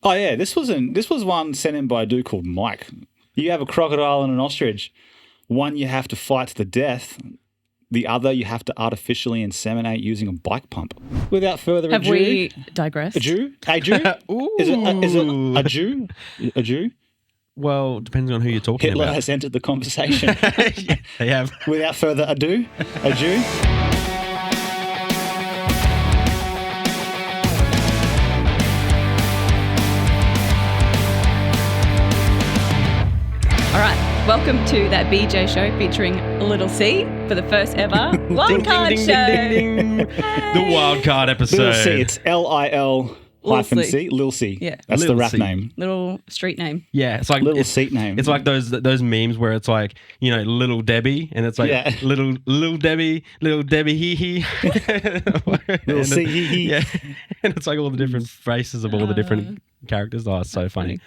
Oh, yeah. This was one sent in by a dude called Mike. You have a crocodile and an ostrich. One you have to fight to the death. The other you have to artificially inseminate using a bike pump. Without further ado... Have we digressed? A Jew? A Jew? Is it a Jew? A Jew? Well, depends on who you're talking Hitler about. has entered the conversation. Yeah, they have. Without further ado, a Jew? All right. Welcome to That BJ Show featuring Lil'C for the first ever Wildcard show. Ding, ding, ding. The Wildcard episode. Lil'C, it's Lil-C. Lil'C. Yeah. That's the rap Lil'C. name. Little street name. Yeah, it's like Little seat name. It's like those memes where it's like, you know, Little Debbie, and it's like little Debbie hee hee. Little C hee hee. Yeah, and it's like all the different faces of all the different characters. Oh, it's so funny.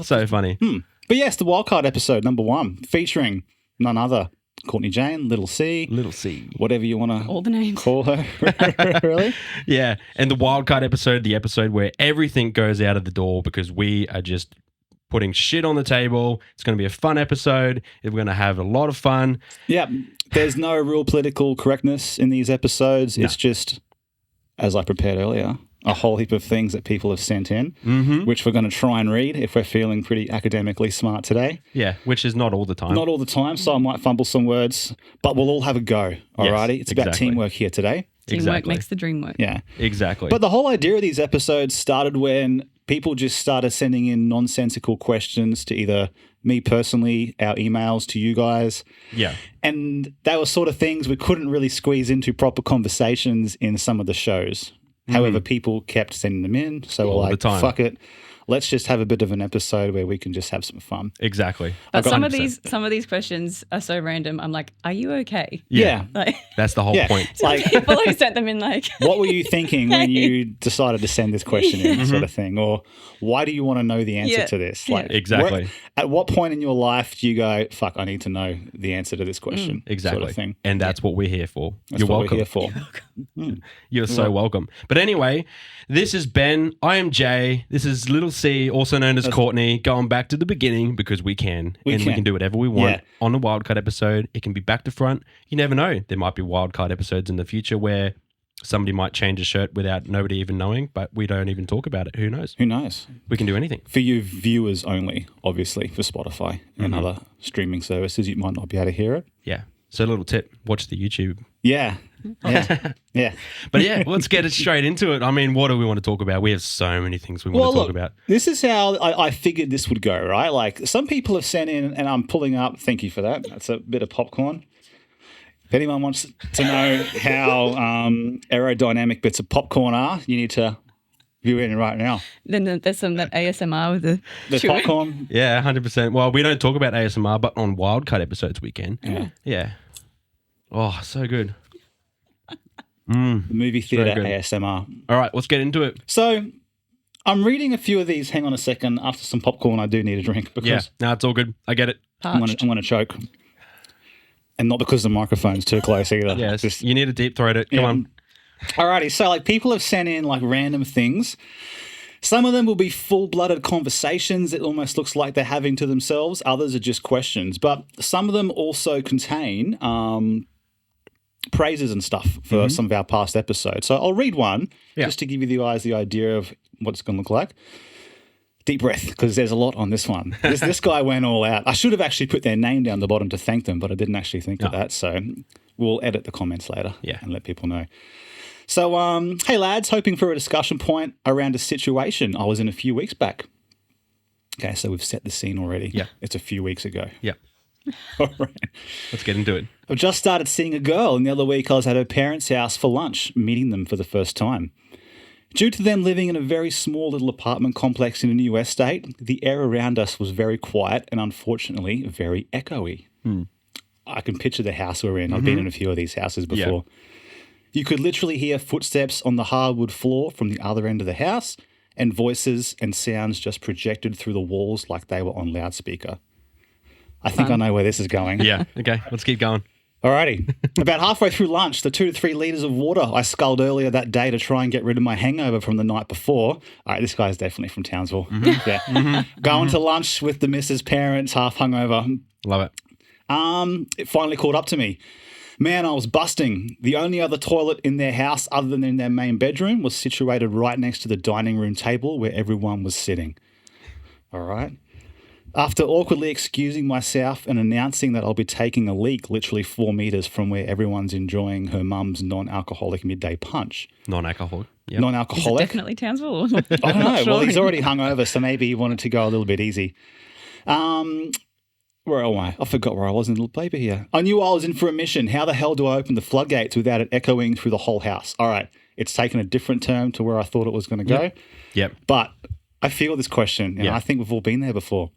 So funny. But yes, the Wildcard episode, number 1, featuring none other, Courtney Jane, Lil'C, whatever you want All the names. to call her. Really? Yeah, and the Wildcard episode, the episode where everything goes out of the door because we are just putting shit on the table. It's going to be a fun episode. We're going to have a lot of fun. Yeah, there's no real political correctness in these episodes. No. It's just, as I prepared earlier, a whole heap of things that people have sent in, which we're going to try and read if we're feeling pretty academically smart today. Yeah, which is not all the time. Not all the time, so I might fumble some words, but we'll all have a go, alrighty? It's about exactly. teamwork here today. Teamwork Exactly. makes the dream work. Yeah. Exactly. But the whole idea of these episodes started when people just started sending in nonsensical questions to either me personally, our emails to you guys. yeah. And they were sort of things we couldn't really squeeze into proper conversations in some of the shows. However, people kept sending them in, so we're All the like, time. fuck it. Let's just have a bit of an episode where we can just have some fun. Exactly. But some of 100%. these questions are so random. I'm like, are you okay? Yeah. Like, That's the whole Yeah. point. Like, people who sent them in like, what were you thinking when you decided to send this question in, sort of thing? Or why do you want to know the answer Yeah. to this? Yeah. Like, Exactly. At what point in your life do you go, fuck, I need to know the answer to this question? Exactly. Sort of thing. And that's what we're here for. That's You're what welcome. we're here for. You're so welcome. But anyway, this is Ben. I am Jay. This is Lil'C, also known as Courtney, going back to the beginning because we can. We can do whatever we want Yeah. on a Wildcard episode. It can be back to front. You never know. There might be Wildcard episodes in the future where somebody might change a shirt without nobody even knowing, but we don't even talk about it. Who knows? Who knows? We can do anything. For you viewers only, obviously, for Spotify and other streaming services, you might not be able to hear it. Yeah. So a little tip, watch the YouTube. Yeah. Yeah. Yeah. But yeah, let's get it straight into it. I mean, what do we want to talk about? We have so many things we want to talk about. This is how I figured this would go, right? Like some people have sent in, and I'm pulling up, thank you for that. That's a bit of popcorn. If anyone wants to know how aerodynamic bits of popcorn are, you need to view in right now. then there's some that ASMR with the The chewing. popcorn. Yeah, 100%. Well, we don't talk about ASMR, but on Wildcard episodes we can. Yeah. Oh, so good. The movie theatre good. ASMR. All right, let's get into it. So I'm reading a few of these. Hang on a second. After some popcorn, I do need a drink because Yeah, no, it's all good. I get it. I'm gonna choke. And not because the microphone's too close either. Yeah, Just- you need to deep throat it. Come on. Alrighty, so like people have sent in like random things. Some of them will be full-blooded conversations. It almost looks like they're having to themselves. Others are just questions. But some of them also contain praises and stuff for some of our past episodes. So I'll read one just to give you the guys the idea of what it's going to look like. Deep breath, because there's a lot on this one. This guy went all out. I should have actually put their name down the bottom to thank them, but I didn't actually think of that. So we'll edit the comments later and let people know. So, hey lads, hoping for a discussion point around a situation I was in a few weeks back. Okay, so we've set the scene already. Yeah. It's a few weeks ago. Yeah, All right. let's get into it. I've just started seeing a girl, and the other week I was at her parents' house for lunch, meeting them for the first time. Due to them living in a very small little apartment complex in a new estate, the air around us was very quiet and unfortunately very echoey. I can picture the house we're in. I've been in a few of these houses before. You could literally hear footsteps on the hardwood floor from the other end of the house and voices and sounds just projected through the walls like they were on loudspeaker. I think I know where this is going. Yeah, okay, let's keep going. Alrighty. About halfway through lunch, the 2 to 3 litres of water I sculled earlier that day to try and get rid of my hangover from the night before. All right, this guy's definitely from Townsville. Yeah. Going to lunch with the missus' parents, half hungover. Love it. It finally caught up to me. Man, I was busting. The only other toilet in their house other than in their main bedroom was situated right next to the dining room table where everyone was sitting. All right. After awkwardly excusing myself and announcing that I'll be taking a leak literally 4 metres from where everyone's enjoying her mum's non-alcoholic midday punch. Non-alcoholic. Yep. Is it Non-alcoholic? definitely Townsville? I don't know. Not sure. Well, he's already hungover, so maybe he wanted to go a little bit easy. Where am I? I forgot where I was in the little paper here. I knew I was in for a mission. How the hell do I open the floodgates without it echoing through the whole house? All right. It's taken a different turn to where I thought it was going to go. Yep. But I feel this question, and I think we've all been there before.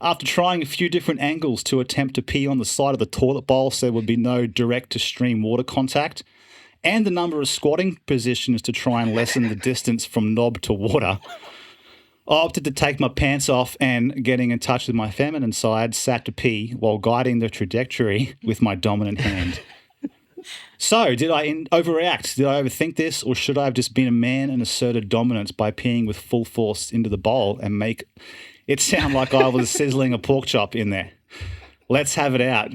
After trying a few different angles to attempt to pee on the side of the toilet bowl so there would be no direct-to-stream water contact, and the number of squatting positions to try and lessen the distance from knob to water, I opted to take my pants off and, getting in touch with my feminine side, sat to pee while guiding the trajectory with my dominant hand. So, did I overreact? Did I overthink this? Or should I have just been a man and asserted dominance by peeing with full force into the bowl and make it sound like I was sizzling a pork chop in there? Let's have it out.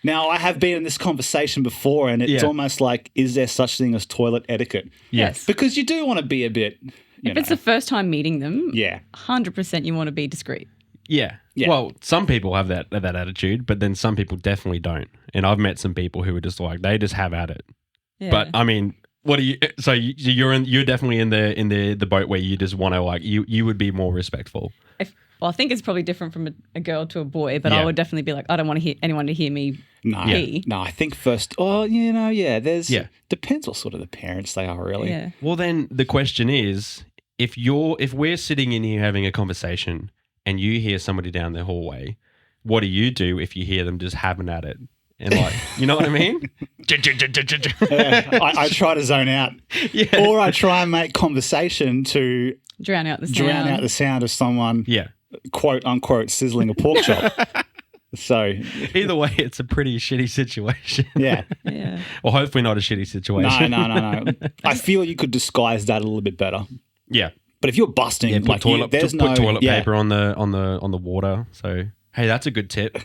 Now, I have been in this conversation before, and it's almost like, is there such thing as toilet etiquette? Yes. Because you do want to be a bit, If it's the first time meeting them, 100% you want to be discreet. Yeah. Well, some people have that attitude, but then some people definitely don't. And I've met some people who are just like, they just have at it. Yeah. But I mean, what are you? So you're definitely in the boat where you just want to like you would be more respectful. Well, I think it's probably different from a girl to a boy, but I would definitely be like, I don't want to hear anyone to hear me pee. No, I think first, depends what sort of the parents they are, really. Yeah. Well, then the question is, if we're sitting in here having a conversation and you hear somebody down the hallway, what do you do if you hear them just having at it? And like, you know what I mean? I try to zone out. Yeah. Or I try and make conversation to Drown out the sound of someone, quote unquote, sizzling a pork chop. So either way, it's a pretty shitty situation. Yeah. Well, hopefully not a shitty situation. No. I feel you could disguise that a little bit better. Yeah. But if you're busting, put toilet paper on the water. So hey, that's a good tip.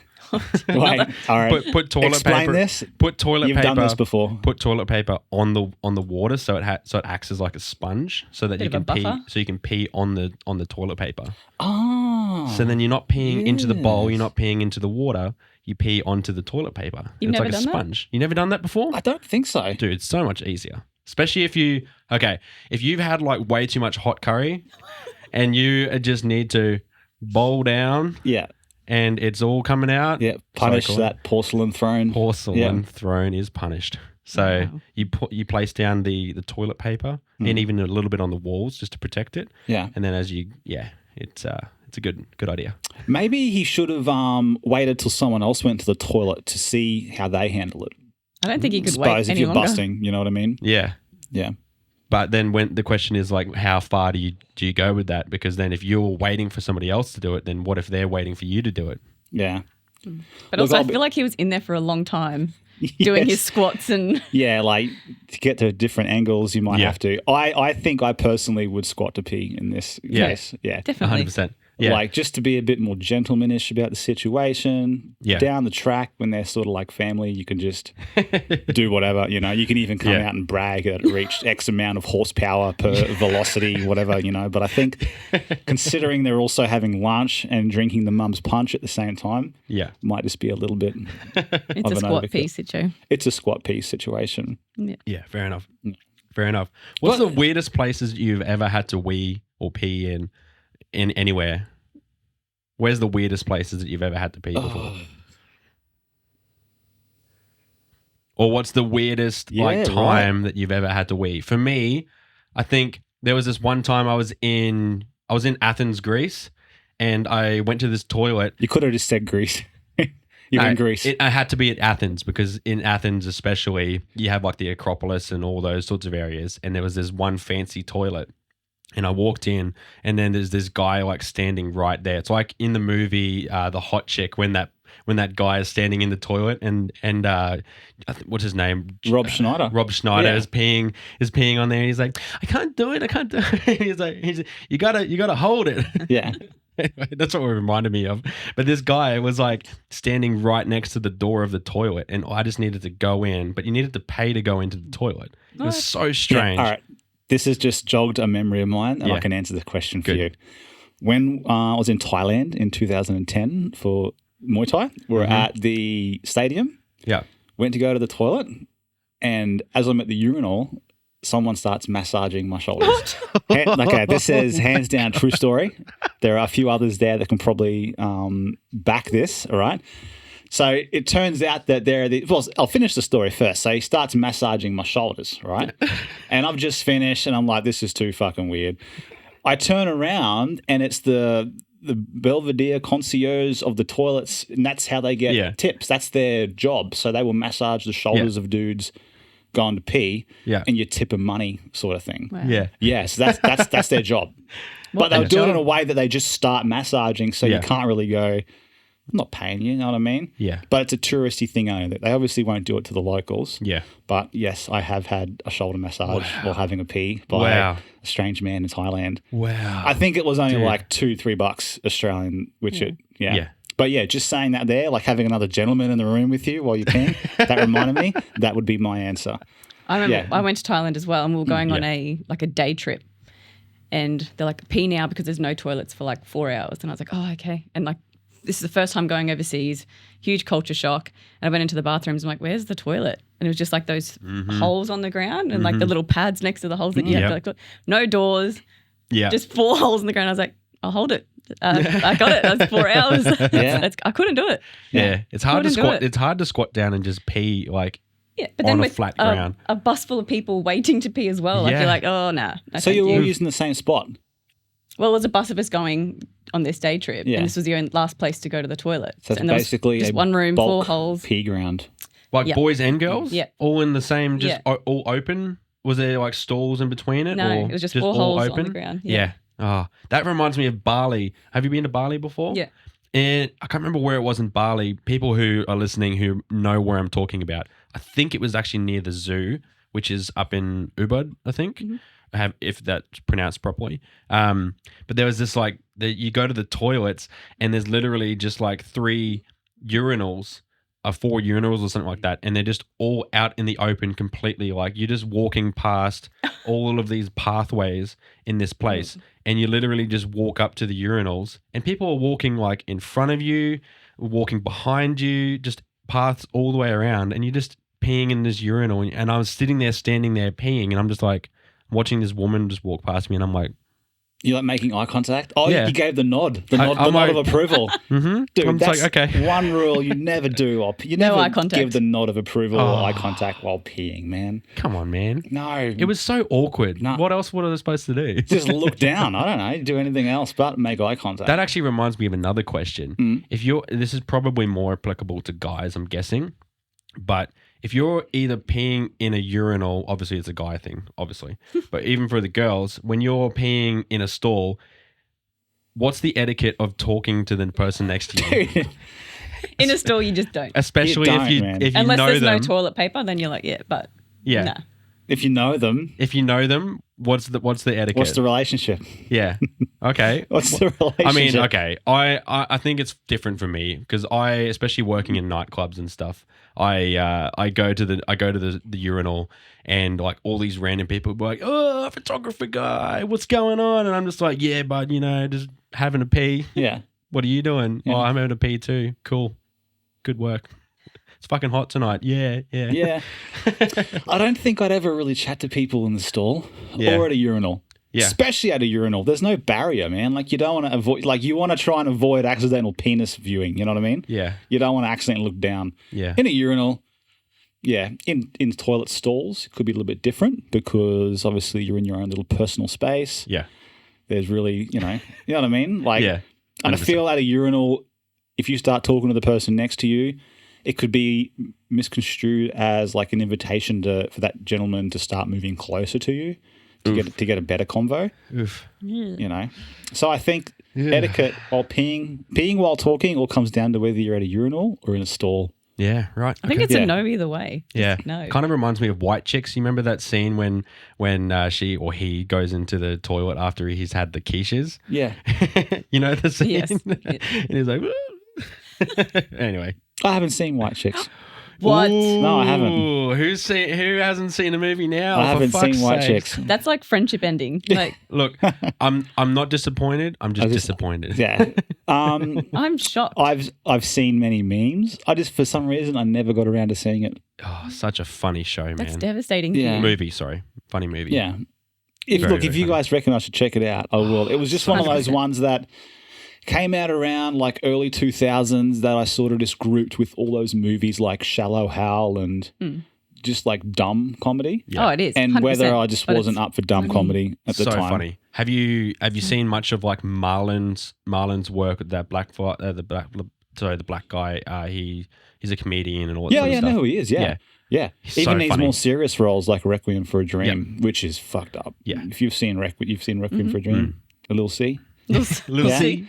Wait, all right. Put toilet Explain paper. This. Put toilet You've paper. You've done this before. Put toilet paper on the water so it acts as like a sponge, so that you can pee. So you can pee on the toilet paper. Oh. So then you're not peeing into the bowl. You're not peeing into the water. You pee onto the toilet paper. You've never like a done sponge. You never done that before? I don't think so. Dude, it's so much easier. Especially if you've had like way too much hot curry and you just need to bowl down. Yeah. And it's all coming out. Yeah. Punish that porcelain throne. Porcelain throne is punished. So you place down the toilet paper and even a little bit on the walls just to protect it. Yeah. And then it's a good idea. Maybe he should have waited till someone else went to the toilet to see how they handle it. I don't think you could wait any if you're longer. busting, you know what I mean? Yeah. Yeah. But then when the question is like, how far do you go with that? Because then if you're waiting for somebody else to do it, then what if they're waiting for you to do it? Yeah. But also, I feel like he was in there for a long time doing his squats and... Yeah, like to get to different angles, you might have to. I think I personally would squat to pee in this case. Yeah. Definitely. 100%. Yeah. Like just to be a bit more gentlemanish about the situation. Yeah. Down the track when they're sort of like family, you can just do whatever, you know. You can even come out and brag that it reached X amount of horsepower per velocity, whatever, you know. But I think considering they're also having lunch and drinking the mum's punch at the same time, might just be a little bit It's a squat pee situation. It's a squat pee situation. Yeah, fair enough. Fair enough. What's the weirdest places you've ever had to wee or pee in anywhere? Where's the weirdest places that you've ever had to pee before? Or what's the weirdest time that you've ever had to wee? For me, I think there was this one time I was in Athens, Greece, and I went to this toilet. You could have just said Greece. You're in Greece. I had to be at Athens because in Athens especially, you have like the Acropolis and all those sorts of areas, and there was this one fancy toilet. And I walked in, and then there's this guy like standing right there. It's like in the movie The Hot Chick when that when that guy is standing in the toilet and what's his name? Rob Schneider. Rob Schneider Yeah. is peeing on there. He's like, I can't do it. He's like, you gotta hold it. Yeah. Anyway, that's what it reminded me of. But this guy was like standing right next to the door of the toilet, and I just needed to go in, but you needed to pay to go into the toilet. It was so strange. Yeah, all right. This has just jogged a memory of mine, and Yeah. I can answer the question for Good. you. When I was in Thailand in 2010 for Muay Thai, we were at the stadium, Yeah. went to go to the toilet, and as I'm at the urinal, someone starts massaging my shoulders. Okay, this is hands down true story. There are a few others there that can probably back this, all right? So it turns out that I'll finish the story first. So he starts massaging my shoulders, right? And I've just finished and I'm like, this is too fucking weird. I turn around and it's the Belvedere concierge of the toilets, and that's how they get tips. That's their job. So they will massage the shoulders of dudes going to pee, and you tip them money, sort of thing. Wow. Yeah. Yeah, so that's their job. But they'll do it in a way that they just start massaging, so you can't really go, I'm not paying you know what I mean? Yeah. But it's a touristy thing only. They obviously won't do it to the locals. Yeah. But yes, I have had a shoulder massage while having a pee by Wow. a strange man in Thailand. Wow. I think it was only like $2-3 Australian, which Yeah. But yeah, just saying that there, like having another gentleman in the room with you while you're peeing, that reminded me, that would be my answer. I remember I went to Thailand as well, and we were going on a day trip, and they're like, pee now because there's no toilets for like 4 hours, and I was like, oh okay, and like this is the first time going overseas, huge culture shock, and I went into the bathrooms. I'm like, where's the toilet? And it was just like those holes on the ground and like the little pads next to the holes that you have to like, no doors, just 4 holes in the ground. I was like, I'll hold it. I got it. That's 4 hours. I couldn't do it. Yeah. It's hard to Couldn't do squat. it. It's hard to squat down and just pee like But then on a with flat ground. a bus full of people waiting to pee as well, like Yeah. you're like, oh no. So you're all using the same spot? Well, there was a bus of us going on this day trip, and this was the last place to go to the toilet. So it's and there was basically just a one room, 4 bulk holes. pee ground. Like boys and girls? Yeah. All in the same, just all open? Was there like stalls in between it? No, or it was just 4 all holes on open? the ground. Yeah. Oh, that reminds me of Bali. Have you been to Bali before? Yeah. And I can't remember where it was in Bali. People who are listening who know where I'm talking about. I think it was actually near the zoo, which is up in Ubud, I think, if that's pronounced properly. But there was this you go to the toilets and there's literally just like 3 urinals, 4 urinals or something like that, and they're just all out in the open completely. Like you're just walking past all of these pathways in this place, and you literally just walk up to the urinals, and people are walking like in front of you, walking behind you, just paths all the way around, and you're just peeing in this urinal. And I was standing there peeing, and I'm just like watching this woman just walk past me, and I'm like, You like making eye contact? Oh, Yeah. you gave the nod, the nod I'm like- of approval. Dude, I'm that's just like, okay. one rule you never do. You No never eye contact. give the nod of approval or eye contact while peeing, man. Come on, man. No. It was so awkward. No. What else were they supposed to do? Just look down. I don't know. Do anything else but make eye contact. That actually reminds me of another question. This is probably more applicable to guys, I'm guessing, but if you're either peeing in a urinal, obviously it's a guy thing, obviously, but even for the girls, when you're peeing in a stall, what's the etiquette of talking to the person next to you? Dude, In a store, you just don't. Especially You don't, if you man. if you Unless know there's them. no toilet paper, then you're like, yeah, but Yeah. nah. if you know them, If you know them, what's the etiquette? what's the relationship? Yeah. Okay. What's the relationship? I mean, okay. I think it's different for me because especially working in nightclubs and stuff, I go to the urinal and like all these random people be like, oh, photographer guy, what's going on? And I'm just like, yeah, bud, just having a pee. Yeah. What are you doing? Yeah. Oh, I'm having a pee too. Cool. Good work. It's fucking hot tonight. Yeah. Yeah. I don't think I'd ever really chat to people in the stall Yeah. or at a urinal. Yeah. Especially at a urinal. There's no barrier, man. Like you don't want to avoid, like you want to try and avoid accidental penis viewing. You know what I mean? Yeah. You don't want to accidentally look down. Yeah. In a urinal, yeah. In toilet stalls, it could be a little bit different because obviously you're in your own little personal space. Yeah. There's really, you know what I mean? Like, Yeah. and I 100%. feel at a urinal, if you start talking to the person next to you, it could be misconstrued as like an invitation for that gentleman to start moving closer to you to get a better convo. Oof. You know, so I think etiquette while peeing while talking all comes down to whether you're at a urinal or in a stall. Yeah, right. I think Okay. it's a no either way. Yeah, No. kind of reminds me of White Chicks. You remember that scene when she or he goes into the toilet after he's had the quiches? Yeah. You know the scene? Yes. And he's like, anyway. I haven't seen White Chicks. What? No, I haven't. Ooh, who hasn't seen a movie now? I haven't for fuck's seen White sakes? Chicks. That's like friendship ending. Like, Look, I'm not disappointed. I'm just disappointed. Yeah. I'm shocked. I've seen many memes. I just, for some reason, I never got around to seeing it. Oh, such a funny show, man. That's devastating. Yeah. For you. Movie, sorry. Funny movie. Yeah. If Very, if very you funny. guys reckon I should check it out, I will. It was just one of those 100%. ones that came out around like early 2000s that I sort of just grouped with all those movies like Shallow Hal and just like dumb comedy. Yeah. Oh, it is. And 100%, I just but wasn't it's up for dumb funny. comedy at the So time. funny. Have you seen much of like Marlon's work with that black guy? He's a comedian and all that Yeah, sort of I stuff. know who he is. Yeah. Yeah. He's Even so these funny. more serious roles like Requiem for a Dream, which is fucked up. Yeah. If you've seen Requiem for a Dream, a little C. Little Yeah. C.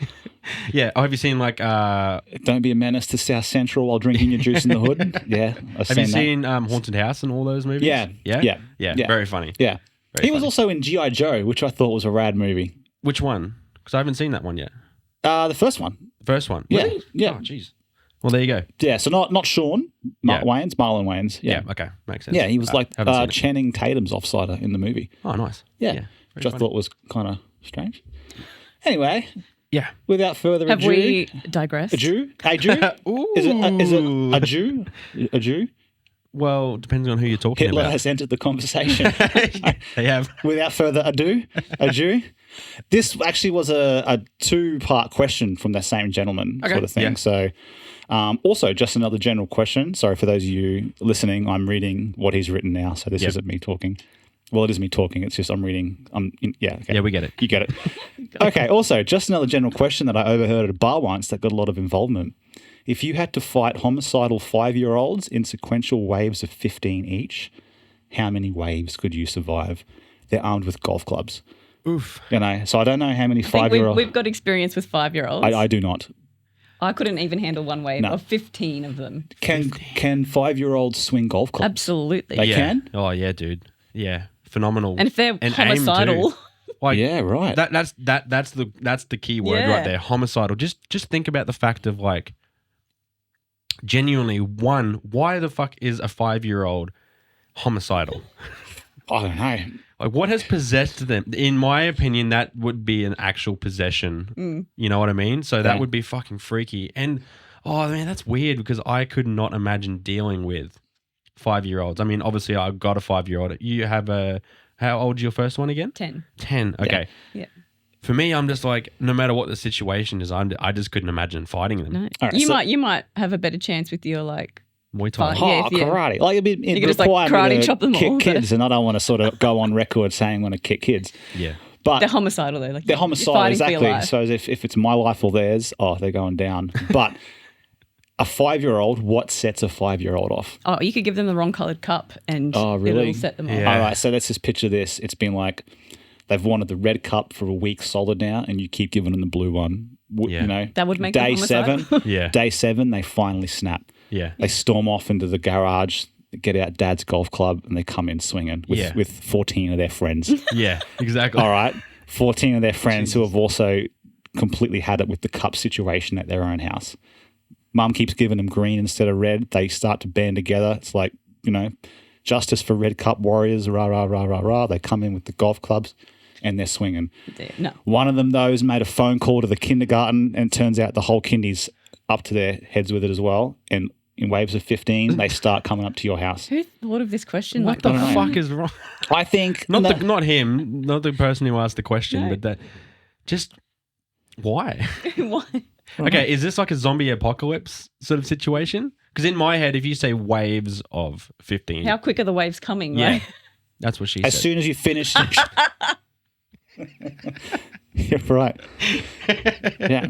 Yeah. Oh, have you seen like Don't be a menace to South Central while drinking your juice in the hood. Yeah. have you seen Haunted House and all those movies? Yeah. Yeah. Yeah. Yeah. Yeah. Very funny. Yeah. Very He was funny. also in G.I. Joe, which I thought was a rad movie. Which one? Because I haven't seen that one yet. The first one. The first one. Yeah. Really? Yeah. Oh, jeez. Well, there you go. Yeah. So not Sean Yeah. Marlon Wayans. Yeah. Yeah. Okay. Makes sense. Yeah. He was like haven't seen it. Channing Tatum's offsider in the movie. Oh, nice. Yeah. Very Which I funny. thought was kind of strange. Anyway, Yeah. without further Have ado. we digressed? A Jew? A Jew? Is it a Jew? A Jew? Well, depends on who you're talking Hitler about. has entered the conversation. They have. Without further ado, a Jew. This actually was a two-part question from the same gentleman sort of thing. yeah. So also just another general question. Sorry for those of you listening. I'm reading what he's written now. So this Yep. isn't me talking. Well, it is me talking. It's just I'm reading. Yeah. Okay. Yeah, we get it. You get it. Okay. Also, just another general question that I overheard at a bar once that got a lot of involvement. If you had to fight homicidal 5-year-olds in sequential waves of 15 each, how many waves could you survive? They're armed with golf clubs. Oof. You know, so I don't know how many I think 5-year-olds. we've got experience with 5-year-olds. I do not. I couldn't even handle one wave No. of 15 of them. Can 5-year-olds swing golf clubs? Absolutely. They Yeah. can? Oh yeah, dude. Yeah, phenomenal. And if they're aim, homicidal, too. Like, Yeah, right. that's the key word Yeah. right there. Homicidal. Just think about the fact of like, genuinely, why the fuck is a 5-year-old homicidal? I don't know. Like, what has possessed them? In my opinion, that would be an actual possession. You know what I mean? So that Yeah. would be fucking freaky. And oh man, that's weird because I could not imagine dealing with 5-year-olds. I mean, obviously, I've got a 5-year-old. You have how old's your first one again? 10. 10. Okay. Yeah. For me, I'm just like, no matter what the situation is, I just couldn't imagine fighting them. No. All right, You might have a better chance with your like. Muay Thai. Fine. Yeah, Oh, if you- karate. Like, it'd You could just, like, require me karate to chop them kick all, but- kids, and I don't want to sort of go on record saying I'm going to kick kids. Yeah. But They're homicidal though. Like they're you're homicidal, fighting for your exactly. life. So as if it's my life or theirs, they're going down. But a 5-year-old, what sets a 5-year-old off? Oh, you could give them the wrong coloured cup and Oh, really? it'll set them off. Yeah. All right, so let's just picture this. It's been like they've wanted the red cup for a week solid now, and you keep giving them the blue one. Yeah. You know, That would make them day homicidal. 7. Yeah. Day 7, they finally snap. Yeah. They storm off into the garage, get out Dad's golf club, and they come in swinging with, Yeah. with 14 of their friends. Yeah. Exactly. All right, 14 of their friends who have also completely had it with the cup situation at their own house. Mum keeps giving them green instead of red. They start to band together. It's like, justice for red cup warriors, rah, rah, rah, rah, rah. They come in with the golf clubs and they're swinging. No. One of them, though, has made a phone call to the kindergarten, and turns out the whole kindy's up to their heads with it as well. And in waves of 15, they start coming up to your house. Who thought of this question? What like the that? fuck is wrong? I think Not him, not the person who asked the question, No. but that just why? Why? Okay, is this like a zombie apocalypse sort of situation? Because in my head, if you say waves of 15, How quick are the waves coming? yeah, Right? that's what she as said. soon as you finish. You're right. Yeah.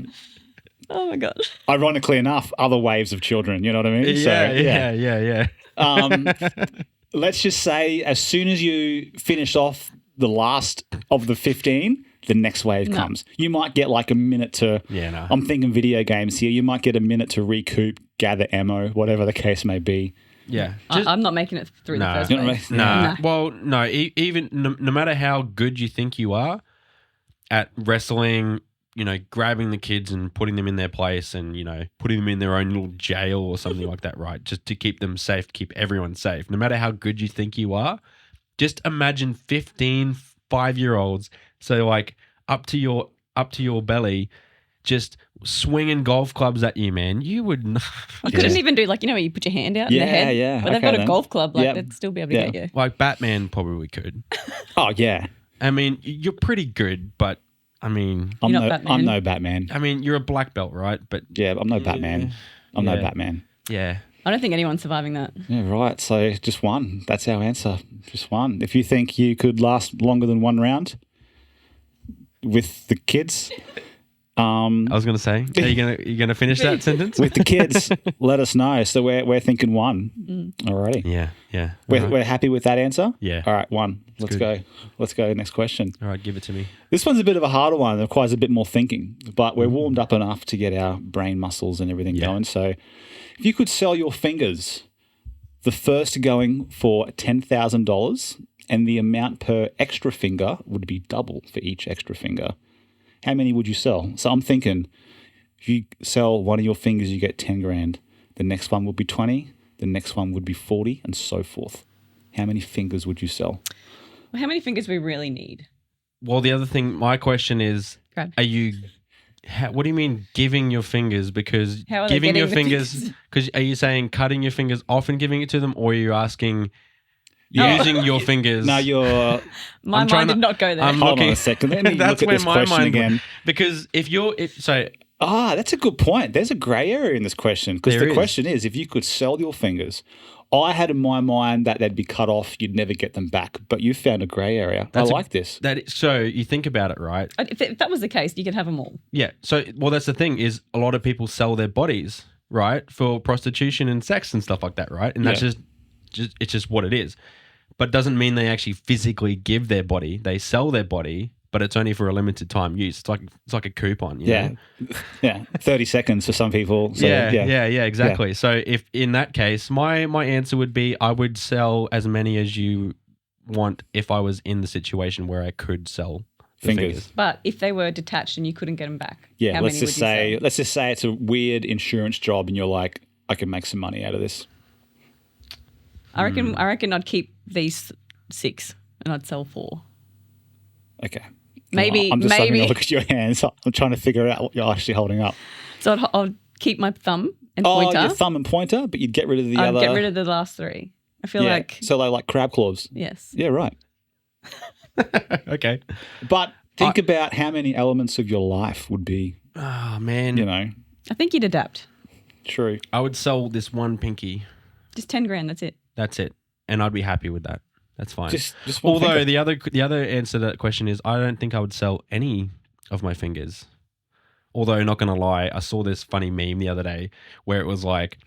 Oh my god. Ironically enough, other waves of children. You know what I mean? Yeah. Let's just say as soon as you finish off the last of the 15, the next wave comes. You might get like a minute to. Yeah, no. I'm thinking video games here. You might get a minute to recoup, gather ammo, whatever the case may be. Yeah. I'm not making it through the first You know what I wave. mean? No. Well, no. Even no matter how good you think you are at wrestling, grabbing the kids and putting them in their place and, putting them in their own little jail or something like that, right? Just to keep them safe, keep everyone safe. No matter how good you think you are, just imagine 15 5-year-olds, so like up to your belly, just swinging golf clubs at you, man. You would not. I couldn't even do where you put your hand out in the head. Yeah. But they've got a golf club, they'd still be able to get you. Like Batman probably could. Oh, yeah. I mean, you're pretty good, but I mean... I'm Batman. no Batman. I mean, you're a black belt, right? But yeah, I'm no Batman. I'm no Batman. Yeah. I don't think anyone's surviving that. Yeah, right. So just one. That's our answer. Just one. If you think you could last longer than one round with the kids... I was going to say, are you gonna finish that sentence? With the kids, let us know. So we're thinking one. Alrighty. Yeah. We're happy with that answer? Yeah. All right, one. Let's go. Let's go. Next question. All right, give it to me. This one's a bit of a harder one. It requires a bit more thinking, but we're warmed up enough to get our brain muscles and everything going. So if you could sell your fingers, the first going for $10,000 and the amount per extra finger would be double for each extra finger, how many would you sell? So I'm thinking if you sell one of your fingers, you get 10 grand. The next one would be 20. The next one would be 40 and so forth. How many fingers would you sell? Well, how many fingers we really need? Well, the other thing, my question is, Grab. are you... what do you mean giving your fingers? Because How are they giving your getting the fingers... Because are you saying cutting your fingers off and giving it to them, or are you asking... Using your fingers. No, you're... My mind did not go there. Hold on a second. Let me That's look at where this my question mind again. Because that's a good point. There's a grey area in this question because There the is. question is if you could sell your fingers. I had in my mind that they'd be cut off, you'd never get them back, but you found a grey area. I like this. So you think about it, right? If that was the case, you could have them all. Yeah. So, that's the thing is a lot of people sell their bodies, right, for prostitution and sex and stuff like that, right? And that's just it's just what it is. But doesn't mean they actually physically give their body. They sell their body, but it's only for a limited time use. It's like a coupon. You know? Yeah. 30 seconds for some people. So, exactly. Yeah. So if in that case, my answer would be I would sell as many as you want if I was in the situation where I could sell the fingers. But if they were detached and you couldn't get them back, Yeah, how let's many just would you say let's just say it's a weird insurance job and you're like, I can make some money out of this. I reckon I'd keep these 6 and I'd sell 4. Okay. Maybe I'm just having a look at your hands. I'm trying to figure out what you're actually holding up. So I'd keep my thumb and pointer. Oh, your thumb and pointer, but you'd get rid of the other. I'd get rid of the last 3. I feel like... So they're like crab claws. Yes. Yeah, right. Okay. But think about how many elements of your life would be, Oh, man. I think you'd adapt. True. I would sell this one pinky. Just 10 grand, that's it. That's it. And I'd be happy with that. That's fine. Just one Although finger. the other answer to that question is I don't think I would sell any of my fingers. Although, not going to lie, I saw this funny meme the other day where it was like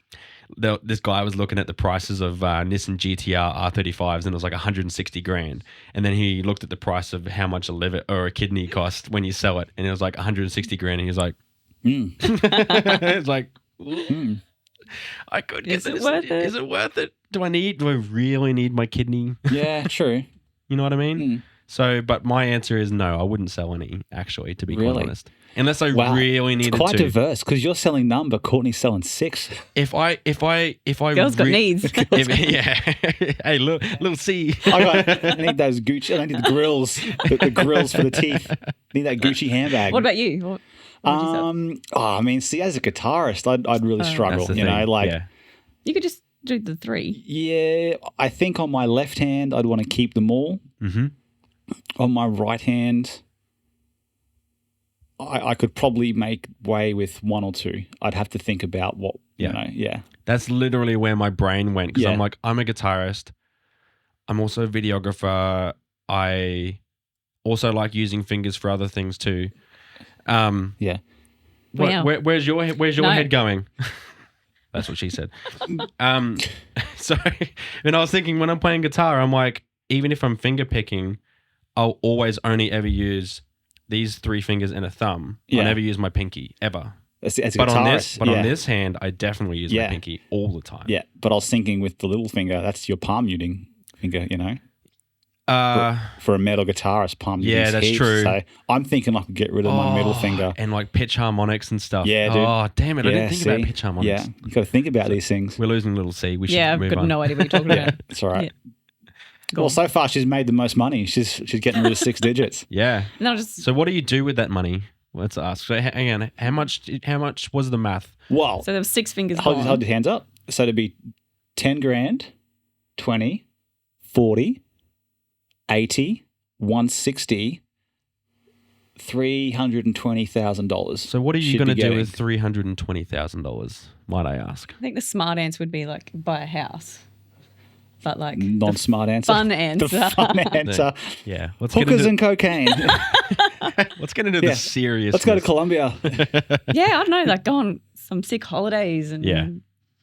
this guy was looking at the prices of Nissan GTR R35s and it was like 160 grand. And then he looked at the price of how much a liver or a kidney cost when you sell it. And it was like 160 grand. And he was like, it's like, I could get Is it this. worth it? Is it worth it? Do I really need my kidney? Yeah, true. You know what I mean? So, but my answer is no, I wouldn't sell any, actually, to be quite honest. Unless I really needed to. It's quite diverse because you're selling none, but Courtney's selling 6. If I Girls got needs. Hey, little C. I need those Gucci. I need the grills, the grills for the teeth. I need that Gucci handbag. What about you? What would you sell? I mean, see, as a guitarist, I'd really struggle. That's the You know, thing. like, Yeah. You could just do the 3. yeah, I think on my left hand, I'd want to keep them all. Mm-hmm. On my right hand, I could probably make way with 1 or 2. I'd have to think about what, you know, That's literally where my brain went because Yeah. I'm like, I'm a guitarist. I'm also a videographer. I also like using fingers for other things too. Yeah. Wow. Where's your No. head going? That's what she said. So, and I was thinking when I'm playing guitar, I'm like, even if I'm finger picking, I'll always only ever use these 3 fingers and a thumb. Yeah. I never use my pinky ever. As a But guitarist, on this hand, I definitely use my pinky all the time. Yeah, but I was thinking with the little finger, that's your palm muting finger, you know? For a metal guitarist, palm muting. Yeah, that's true. So I'm thinking I could get rid of my middle finger. And like pitch harmonics and stuff. Yeah, dude. Oh, damn it. I didn't think about pitch harmonics. Yeah, you got to think about these things. We're losing Lil'C. We should I've move got on. no idea what you're talking about. It's all right. Go Well, on. so far she's made the most money. She's getting rid of 6 digits. Yeah. No, just So what do you do with that money? Let's ask. So hang on. How much was the math? Wow. so there was 6 fingers Hold gone. your hands up. So it'd be 10 grand, 20, 40, 80, 160, $320,000. So what are you Should going to be do getting. with $320,000? Might I ask? I think the smart answer would be like buy a house. But like Non-smart answer. fun answer. The fun answer. Yeah. Let's Hookers get and cocaine. let's get into Yeah. the serious. Let's go to Colombia. Yeah, I don't know, like go on some sick holidays and Yeah.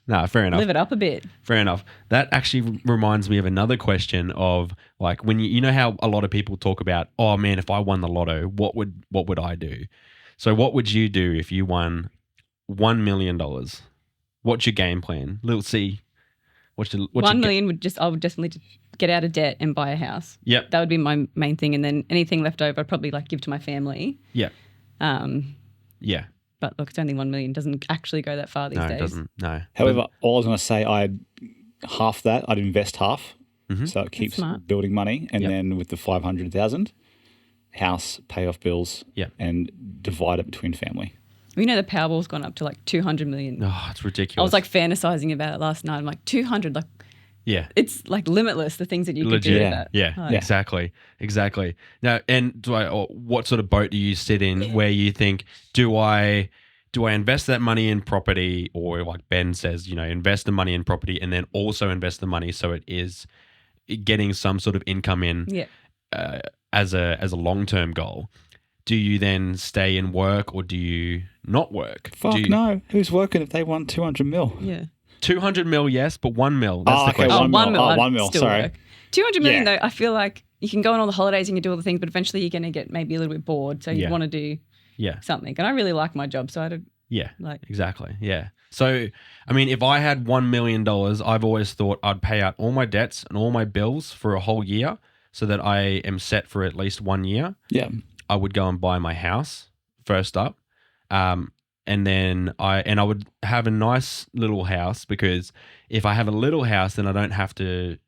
No, fair enough. live it up a bit. Fair enough. That actually reminds me of another question of like when you know how a lot of people talk about, oh man, if I won the lotto, what would I do? So what would you do if you won $1 million? What's your game plan? Lil'C, what's your 1 million I would definitely just get out of debt and buy a house. Yep. That would be my main thing. And then anything left over I'd probably like give to my family. Yep. Um, Yeah. but look, it's only 1 million. Doesn't actually go that far these No, days. it doesn't. No. However, all I was going to say, I'd half that. I'd invest half, Mhm. so it keeps smart. building money, and Yep. then with the 500,000, house, pay off bills, Yep. and divide it between family. You know the Powerball's gone up to like 200 million. Oh, it's ridiculous. I was like fantasizing about it last night. I'm like 200, like yeah. it's like limitless the things that you could do Legit. with that. Yeah, Like, exactly. Now, and what sort of boat do you sit in where you think, do I invest that money in property, or like Ben says, invest the money in property and then also invest the money so it is getting some sort of income in Yeah. as a long-term goal? Do you then stay in work or do you not work? Fuck no. Who's working if they won 200 mil? Yeah. 200 mil, yes, but 1 mil. That's the okay, question. 1 mil. I'd 1 mil, still sorry. work. 200 million Yeah. though, I feel like you can go on all the holidays and you can do all the things, but eventually you're going to get maybe a little bit bored. So you Yeah. want to do Yeah. something. And I really like my job. So I'd Yeah, like, exactly. Yeah. So, I mean, if I had $1 million, I've always thought I'd pay out all my debts and all my bills for a whole year so that I am set for at least 1 year. Yeah. I would go and buy my house first up. And then I would have a nice little house, because if I have a little house, then I don't have to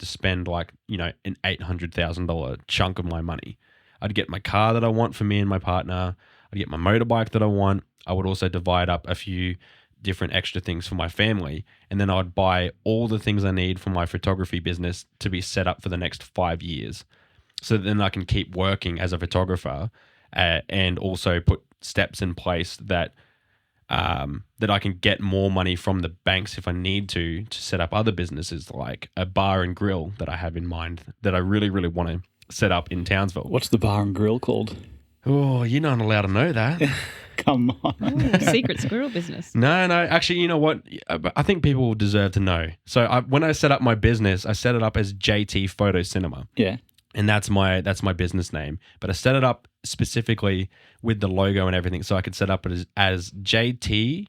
spend like, an $800,000 chunk of my money. I'd get my car that I want for me and my partner. I'd get my motorbike that I want. I would also divide up a few different extra things for my family. And then I'd buy all the things I need for my photography business to be set up for the next 5 years. So then I can keep working as a photographer and also put steps in place that I can get more money from the banks if I need to set up other businesses, like a bar and grill that I have in mind that I really, really want to set up in Townsville. What's the bar and grill called? Oh, you're not allowed to know that. Come on. secret squirrel business. No. Actually, you know what? I think people deserve to know. So when I set up my business, I set it up as JT Photo Cinema. Yeah. And that's my business name. But I set it up specifically with the logo and everything, so I could set up it as JT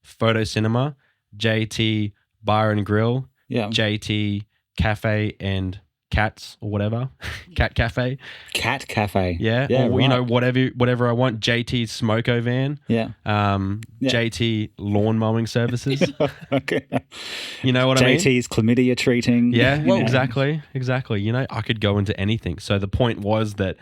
Photo Cinema, JT Bar and Grill, Yeah. JT Cafe and Cats or whatever, Cat Cafe. Cat Cafe. Yeah, Yeah, or right. whatever I want. JT Smoko Van. Yeah. Yeah. JT Lawn Mowing Services. Okay. You know what I mean? JT's chlamydia treating. Yeah, you know. exactly. I could go into anything. So the point was that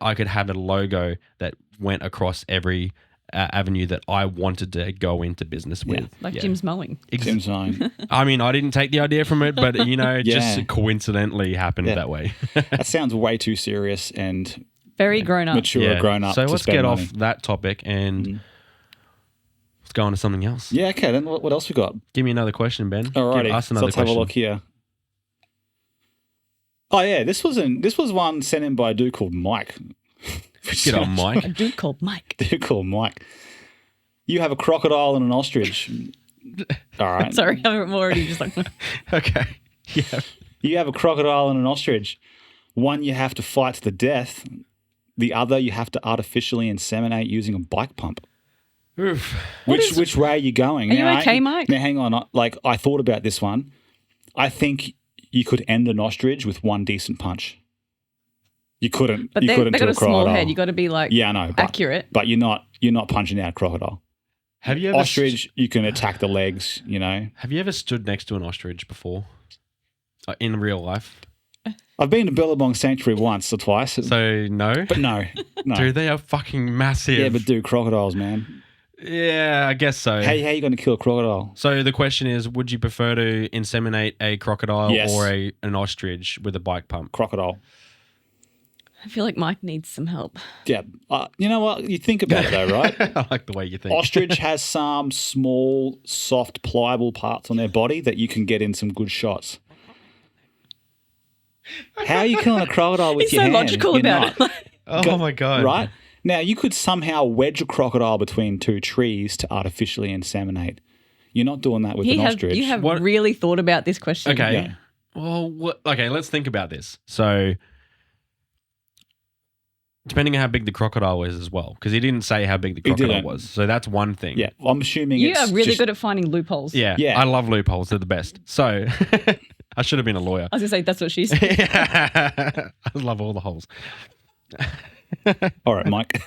I could have a logo that went across every avenue that I wanted to go into business with. Like Jim's mowing. Jim's mine. I mean, I didn't take the idea from it, but Yeah. just coincidentally happened that way. That sounds way too serious and Very grown up. mature, grown up. So to let's spend get money. off that topic and let's go on to something else. Yeah, okay, then what else we got? Give me another question, Ben. Alrighty, Give us so another let's question. have a look here. Oh yeah, this was one sent in by a dude called Mike. Get on, Mike. A dude called Mike. Dude called Mike. You have a crocodile and an ostrich. All right. Sorry, I'm already just like, Okay. Yeah. You have a crocodile and an ostrich. One you have to fight to the death. the other you have to artificially inseminate using a bike pump. Oof. Which way are you going? Are you okay, Mike? Now, hang on. Like, I thought about this one. I think you could end an ostrich with one decent punch. You couldn't. But you they've couldn't got do a small crocodile. head. You got to be like Yeah, I know. accurate. But you're not punching out a crocodile. Have you ever Ostrich, you can attack the legs, you know. Have you ever stood next to an ostrich before? In real life? I've been to Billabong Sanctuary once or twice. So, no? But no. Dude, they are fucking massive. Yeah, but dude, crocodiles, man. Yeah, I guess so. How you going to kill a crocodile? So the question is, would you prefer to inseminate a crocodile Yes. or an ostrich with a bike pump? Crocodile. I feel like Mike needs some help. Yeah. You know what? You think about it though, right? I like the way you think. Ostrich has some small, soft, pliable parts on their body that you can get in some good shots. How are you killing a crocodile with He's your so hand? logical You're about not. it. Oh my God. Right? Now, you could somehow wedge a crocodile between two trees to artificially inseminate. You're not doing that with an ostrich. You have What- really thought about this question. Okay. Yeah. Well, okay, let's think about this. So, depending on how big the crocodile is as well, because he didn't say how big the crocodile didn't. was. So that's one thing. Yeah, I'm assuming You it's are really just- good at finding loopholes. Yeah. Yeah. I love loopholes. They're the best. So, I should have been a lawyer. I was going to say, that's what she said. I love all the holes. All right, Mike.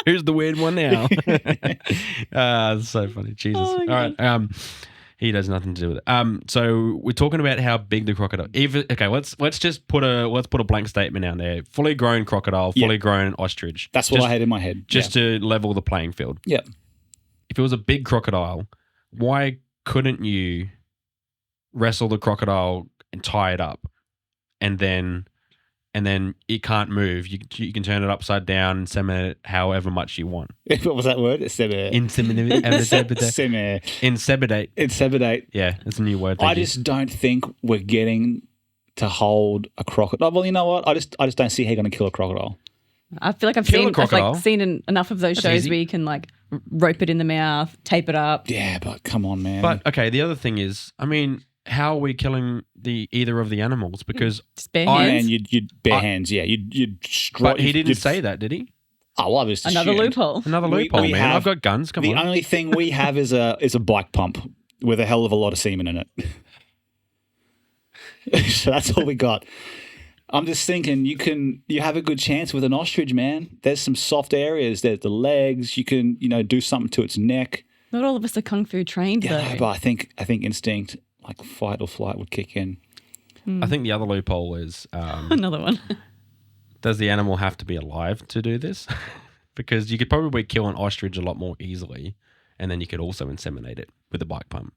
Who's the weird one now? It's so funny. Jesus. Oh All my right. He does nothing to do with it. So we're talking about how big the crocodile. Okay, let's just put a blank statement out there. Fully grown crocodile, fully grown ostrich. That's what I had in my head. Just to level the playing field. Yeah. If it was a big crocodile, why couldn't you wrestle the crocodile and tie it up, and then it can't move? You can turn it upside down and inseminate it however much you want. What was that word? Inseminate. Inseminate. Yeah, it's a new word. I Thank you. just don't think we're getting to hold a crocodile. Well, you know what? I just don't see how you're going to kill a crocodile. I feel like I've Kill a seen crocodile. enough of those That's shows easy. where you can like rope it in the mouth, tape it up. Yeah, but come on, man. But okay, the other thing is, I mean, how are we killing either of the animals? Because Just bare I- hands. and you'd bare hands. Yeah, you'd but he didn't say that, did he? Oh, well, I just Another assumed. loophole. Another We- loophole, we man. have- I've got guns. Come The on. only thing we have is a bike pump with a hell of a lot of semen in it. So that's all we got. I'm just thinking you have a good chance with an ostrich, man. There's some soft areas. There's the legs. You can, do something to its neck. Not all of us are kung fu trained Yeah, though. but I think instinct, like fight or flight, would kick in. I think the other loophole is, Another one. does the animal have to be alive to do this? Because you could probably kill an ostrich a lot more easily, and then you could also inseminate it with a bike pump.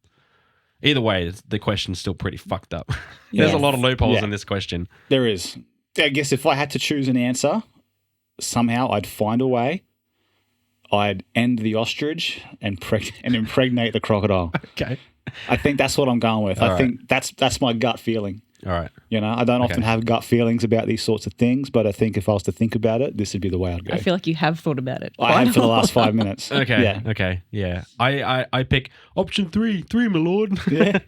Either way, the question's still pretty fucked up. There's a Yeah. lot of loopholes Yeah. in this question. There is. I guess if I had to choose an answer, somehow I'd find a way. I'd end the ostrich and impregnate the crocodile. Okay. I think that's what I'm going with. All I right. think that's my gut feeling. All right. I don't often Okay. have gut feelings about these sorts of things, but I think if I was to think about it, this would be the way I'd go. I feel like you have thought about it. I have for the last 5 minutes. Okay. Yeah. Okay. Yeah. I pick option three, my lord. Yeah.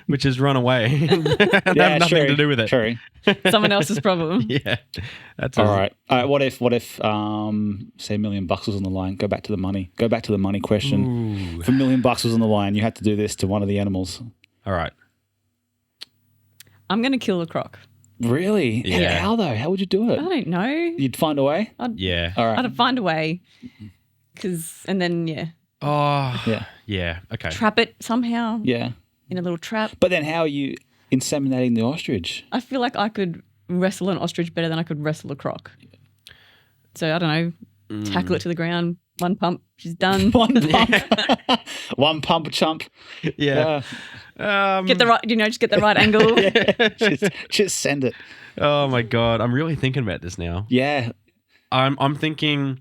Which is run away. and Yeah, have nothing to do with it. True. Someone else's problem. Yeah. That's All right. What if say $1 million was on the line? Go back to the money. Go back to the money question. Ooh. If $1 million was on the line, you had to do this to one of the animals. All right. I'm going to kill a croc. Really? Yeah. How though? How would you do I it? don't know. You'd find a way? Yeah. All right. I'd find a way. And then, Oh. Yeah. Yeah. Okay. trap it somehow Yeah. in a little trap. But then how are you inseminating the ostrich? I feel like I could wrestle an ostrich better than I could wrestle a croc. So I don't know, tackle it to the ground, one pump, she's done. One pump. One pump chump. Yeah. Get the right, just get the right angle. Just send it. Oh my god, I'm really thinking about this now. Yeah. I'm thinking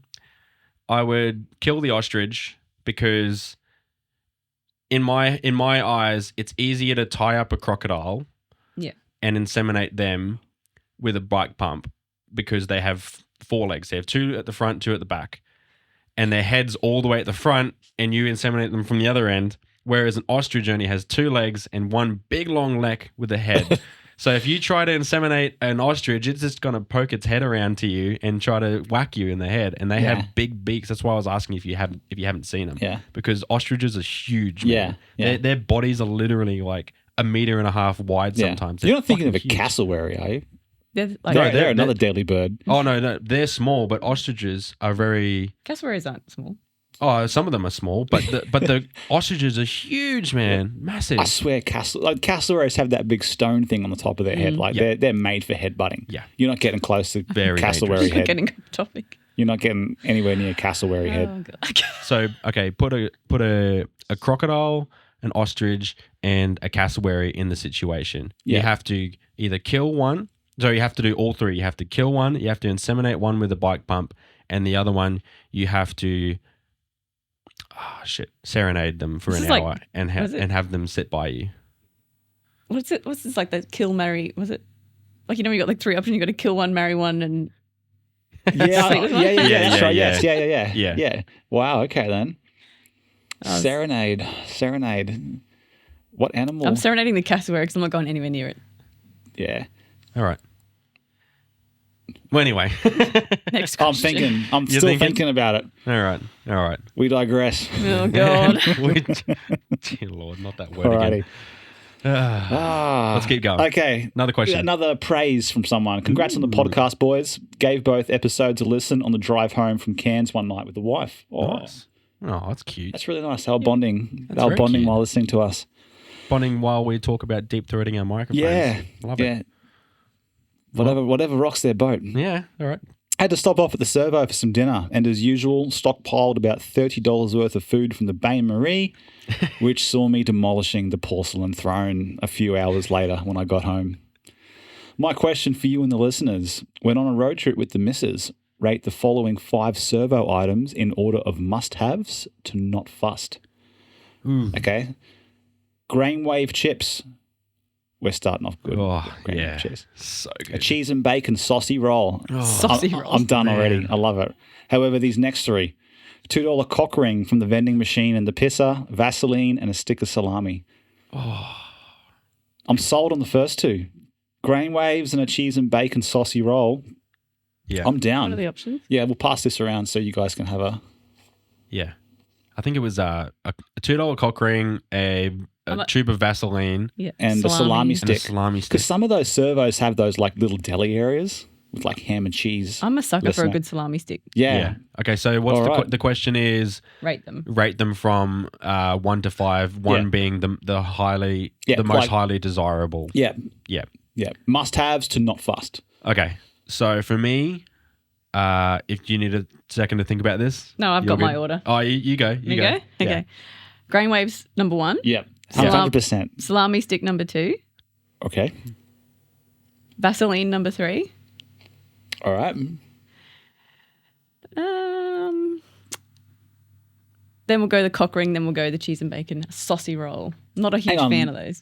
I would kill the ostrich because in my eyes it's easier to tie up a crocodile and inseminate them with a bike pump because they have 4 legs. They have 2 at the front, 2 at the back. And their head's all the way at the front and you inseminate them from the other end. Whereas an ostrich only has 2 legs and 1 big long neck with a head. So if you try to inseminate an ostrich, it's just going to poke its head around to you and try to whack you in the head. And they have big beaks. That's why I was asking if you haven't seen them. Yeah. Because ostriches are huge. Man. Yeah. Their bodies are literally like 1.5 meters wide sometimes. You're not thinking of a huge. cassowary, are you? They're They're another deadly bird. Oh, no, they're small, but ostriches are very... cassowaries aren't small. Oh, some of them are small, but the ostriches are huge, man. Massive. I swear, cassowaries have that big stone thing on the top of their head. Like they're made for headbutting. Yeah. You're not getting close to Very cassowary head. Getting off topic. You're not getting anywhere near cassowary head. Oh, God. So, okay, put a crocodile, an ostrich, and a cassowary in the situation. Yeah. You have to either kill one. So you have to do all three. You have to kill one. You have to inseminate one with a bike pump, and the other one you have to serenade them for an hour and have them sit by you. What's this like the kill, marry? Was it like, you know, you got like 3 options. You got to kill one, marry one, and Yeah. That's right. yeah. Yes. Yeah. Yeah. Wow. Okay then. Serenade. What animal? I'm serenading the cassowary because I'm not going anywhere near it. Yeah. All right. Well, anyway. Next question. I'm still thinking about it. All right. We digress. Oh, God. Dear Lord, not that word again. Alrighty. Let's keep going. Okay. Another question. Another praise from someone. Congrats on the podcast, boys. Gave both episodes a listen on the drive home from Cairns one night with the wife. Oh, Nice. Oh, that's cute. that's really nice. They were bonding. That's They were very bonding cute. while listening to us. Bonding while we talk about deep throating our microphones. Yeah. Love yeah. it. Whatever rocks their boat. Yeah. All right. I had to stop off at the Servo for some dinner, and as usual, stockpiled about $30 worth of food from the Bain Marie, which saw me demolishing the porcelain throne a few hours later when I got home. My question for you and the listeners: when on a road trip with the missus, rate the following 5 servo items in order of must-haves to not fussed. Okay. Grainwave chips. We're starting off good. Oh, Grainwave yeah. chips. So A good. cheese and bacon saucy roll. Saucy roll. I'm done Man. already. I love it. However, these next 3. $2 cock ring from the vending machine and the pisser, Vaseline, and a stick of salami. I'm sold on the first 2. Grain waves and a cheese and bacon saucy roll. Yeah. I'm What down. are the options? Yeah, we'll pass this around so you guys can have a... Yeah. I think it was a $2 cock ring, a tube of Vaseline, Yeah. And the salami and a stick. salami stick. Because some of those servos have those like little deli areas with like ham and cheese. I'm a sucker for a Listener. good salami stick. Yeah. Okay, so what's All the right. the question is Rate them. rate them from 1 to 5, 1 Yeah. being the Yeah, most like- highly desirable. Yeah. Yeah. Yeah. Must-haves to not fussed. Okay. So for me, if you need a second to think about this. No, I've you're got my good? order. Oh, you go. You go. Okay. Grain waves number 1. Yep. Salam- 100%. Salami stick number 2. Okay. Vaseline number 3. All right. Then we'll go the cock ring. Then we'll go the cheese and bacon saucy roll. Not a huge Hang on. fan of those.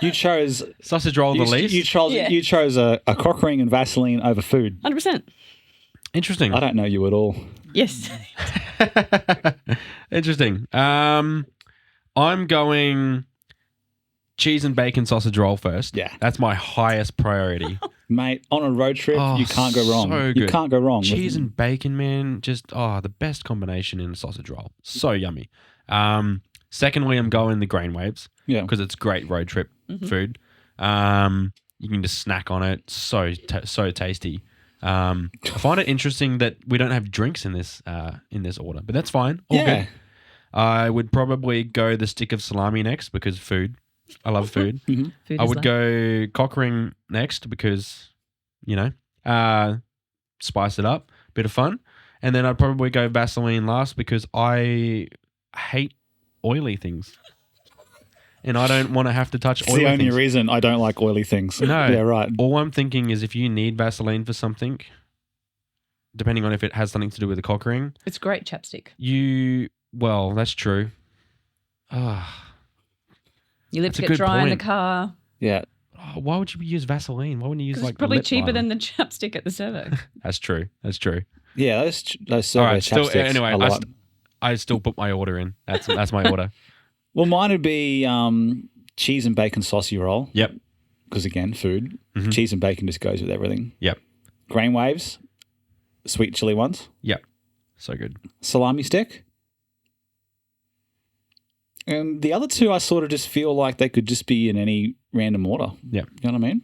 You chose... Sausage roll the least. You chose a cock ring and Vaseline over food. 100%. Interesting. I don't know you at all. Yes. Interesting. I'm going cheese and bacon sausage roll first. Yeah. That's my highest priority. Mate, on a road trip, Oh, you can't go wrong. so You good. can't go wrong. with Cheese them. and bacon, man, just the best combination in a sausage roll. So yummy. Secondly, I'm going the grain waves Yeah. because it's great road trip food. You can just snack on it. So tasty. I find it interesting that we don't have drinks in this order, but that's fine. All Yeah. good. I would probably go the stick of salami next because food. I love food. Food I is would like- go cock ring next because, spice it up, bit of fun. And then I'd probably go Vaseline last because I hate oily things. And I don't want to have to touch It's oily the only things. reason I don't like oily things. No. Yeah, right. All I'm thinking is if you need Vaseline for something, depending on if it has something to do with the cock ring, It's great chapstick. well, that's true. Your lips That's a get good dry in the point. car. Yeah. Why would you use Vaseline? Why wouldn't you use 'Cause like it's probably lip cheaper balm? than the chapstick at the servo. That's true. That's true. Yeah, those servo All right. Still, chapsticks. anyway, I like. I still put my order in. That's my order. Well, mine would be cheese and bacon saucy roll. Yep. because again, food. Mhm. Cheese and bacon just goes with everything. Yep. Grain waves, sweet chili ones, Yep. So good. salami stick. And the other two, I sort of just feel like they could just be in any random order. Yep. You know what I mean?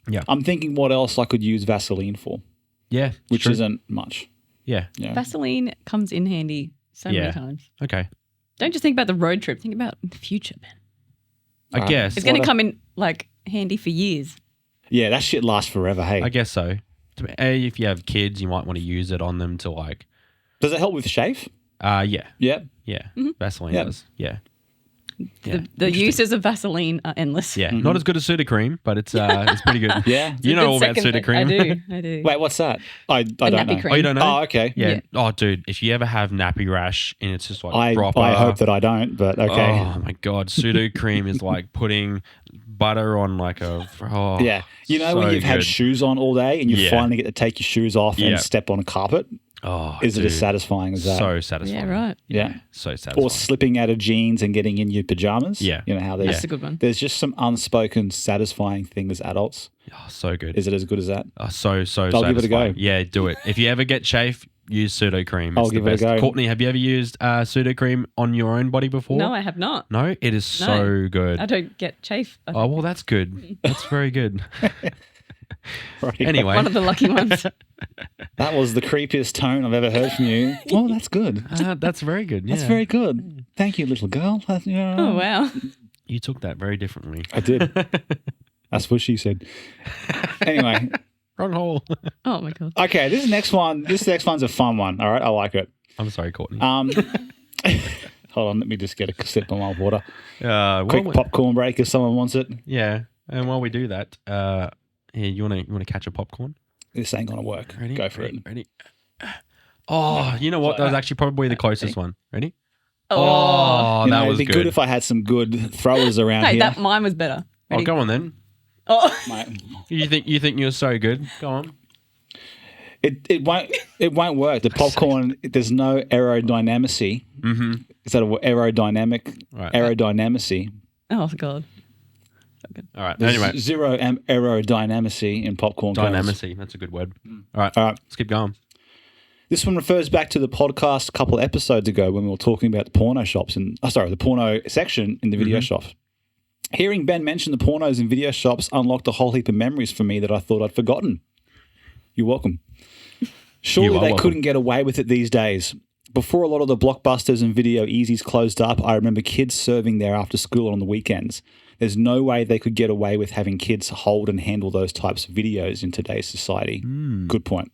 Yeah. I'm thinking what else I could use Vaseline for, Yeah. which true. isn't much. Yeah. Yeah. Vaseline comes in handy so Yeah. many times. Okay. Don't just think about the road trip. Think about the future, man. I Right. guess. It's going What to a- come in like handy for years. Yeah, that shit lasts forever. Hey, I guess so. If you have kids, you might want to use it on them to like. does it help with shave? Yeah. Yeah. Yeah. Mm-hmm. Vaseline Yeah. does. Yeah. Yeah. The Interesting. uses of Vaseline are endless. Yeah. Not as good as Sudocreme, but it's pretty good. Yeah. You know all about Second- Sudocreme. I do. Wait, what's that? I don't nappy know. cream. Oh, you don't know? Oh, okay. Yeah. Yeah. Oh, dude, if you ever have nappy rash and it's just like I proper. hope that I don't, but okay. Oh my god, Sudocreme is like putting butter on like a. Oh, Yeah. You know when so you've had good. shoes on all day and you Yeah. finally get to take your shoes off Yeah. and step on a carpet? Oh, Is it as dude. satisfying as that? So satisfying. Yeah, right. Yeah. So satisfying. Or slipping out of jeans and getting in your pajamas? Yeah. You know how That's there's, a good one. there's just some unspoken satisfying thing as adults. Oh, so good. Is it as good as that? Oh, so I'll give it a go. satisfying. Yeah, do it. If you ever get chafe, use Sudocreme. I'll It's the give it a best. go. Courtney, have you ever used Sudocreme on your own body before? No, I have not. No? It is No. so good. I don't get chafe. I Oh, think. well, that's good. That's very good. Right. Anyway. One of the lucky ones. That was the creepiest tone I've ever heard from you. Oh, that's good. That's very good. Yeah. That's very good. Thank you, little girl. Oh, wow. You took that very differently. I did. That's what she said. Anyway, Wrong hole. Oh, my God. okay, this next one's a fun one. All right, I like it. I'm sorry, Courtney. Hold on, let me just get a sip of my water. Well, Quick popcorn break if someone wants it. Yeah. And while we do that, here, you wanna catch a popcorn? This ain't gonna work. Ready? Go for Ready? it. Ready? Oh, you know what? That was actually probably the closest one. Ready? Oh, You that know, was it'd be good. good if I had some good throwers around Hey, here. mine was better. Oh, Ready? go on then. Oh, Mate, You think you're so good? Go on. it won't work. The popcorn, there's no aerodynamicy. Mm-hmm. Is that a word? Aerodynamic? Right. Aerodynamicy. oh God. All right. There's Anyway, zero aerodynamicy in popcorn kernels. dynamicy. That's a good word. All right. All right. Let's keep going. This one refers back to the podcast a couple episodes ago when we were talking about the porno shops and the porno section in the video shops. Hearing Ben mention the pornos in video shops unlocked a whole heap of memories for me that I thought I'd forgotten. You're welcome. Surely You are they welcome. couldn't get away with it these days. Before a lot of the Blockbusters and Video Easies closed up, I remember kids serving there after school on the weekends. There's no way they could get away with having kids hold and handle those types of videos in today's society. Good point.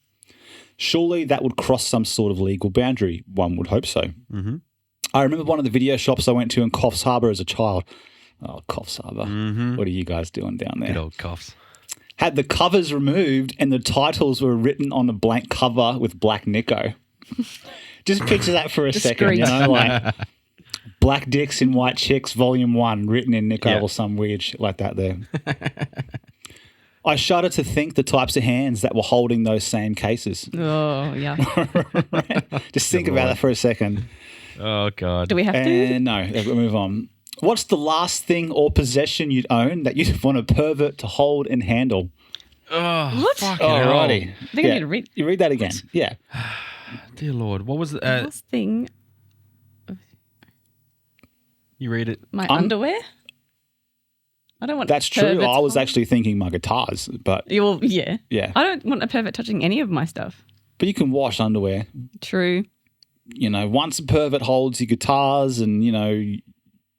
Surely that would cross some sort of legal boundary. One would hope so. Mm-hmm. I remember one of the video shops I went to in Coffs Harbour as a child. Oh, Coffs Harbour. Mm-hmm. What are you guys doing down there? Good old coughs. Had the covers removed and the titles were written on a blank cover with black Nico. Just picture that for a second, you know, like Black Dicks in White Chicks, Volume 1, written in Nico Yeah. or some weird shit like that there. I shudder to think the types of hands that were holding those same cases. Oh, yeah. Just think about that for a second. Oh God. Do we have to? And no, we'll move on. What's the last thing or possession you'd own that you'd want a pervert to hold and handle? Oh, What? fucking hell. Alrighty. I think I need to read You read that again. Yeah. Dear Lord, what was it? last thing. You read it. My underwear? I don't want That's true. perverts I was holding- actually thinking my guitars, but Yeah, well, yeah. yeah. I don't want a pervert touching any of my stuff. But you can wash underwear. True. You know, once a pervert holds your guitars and, you know,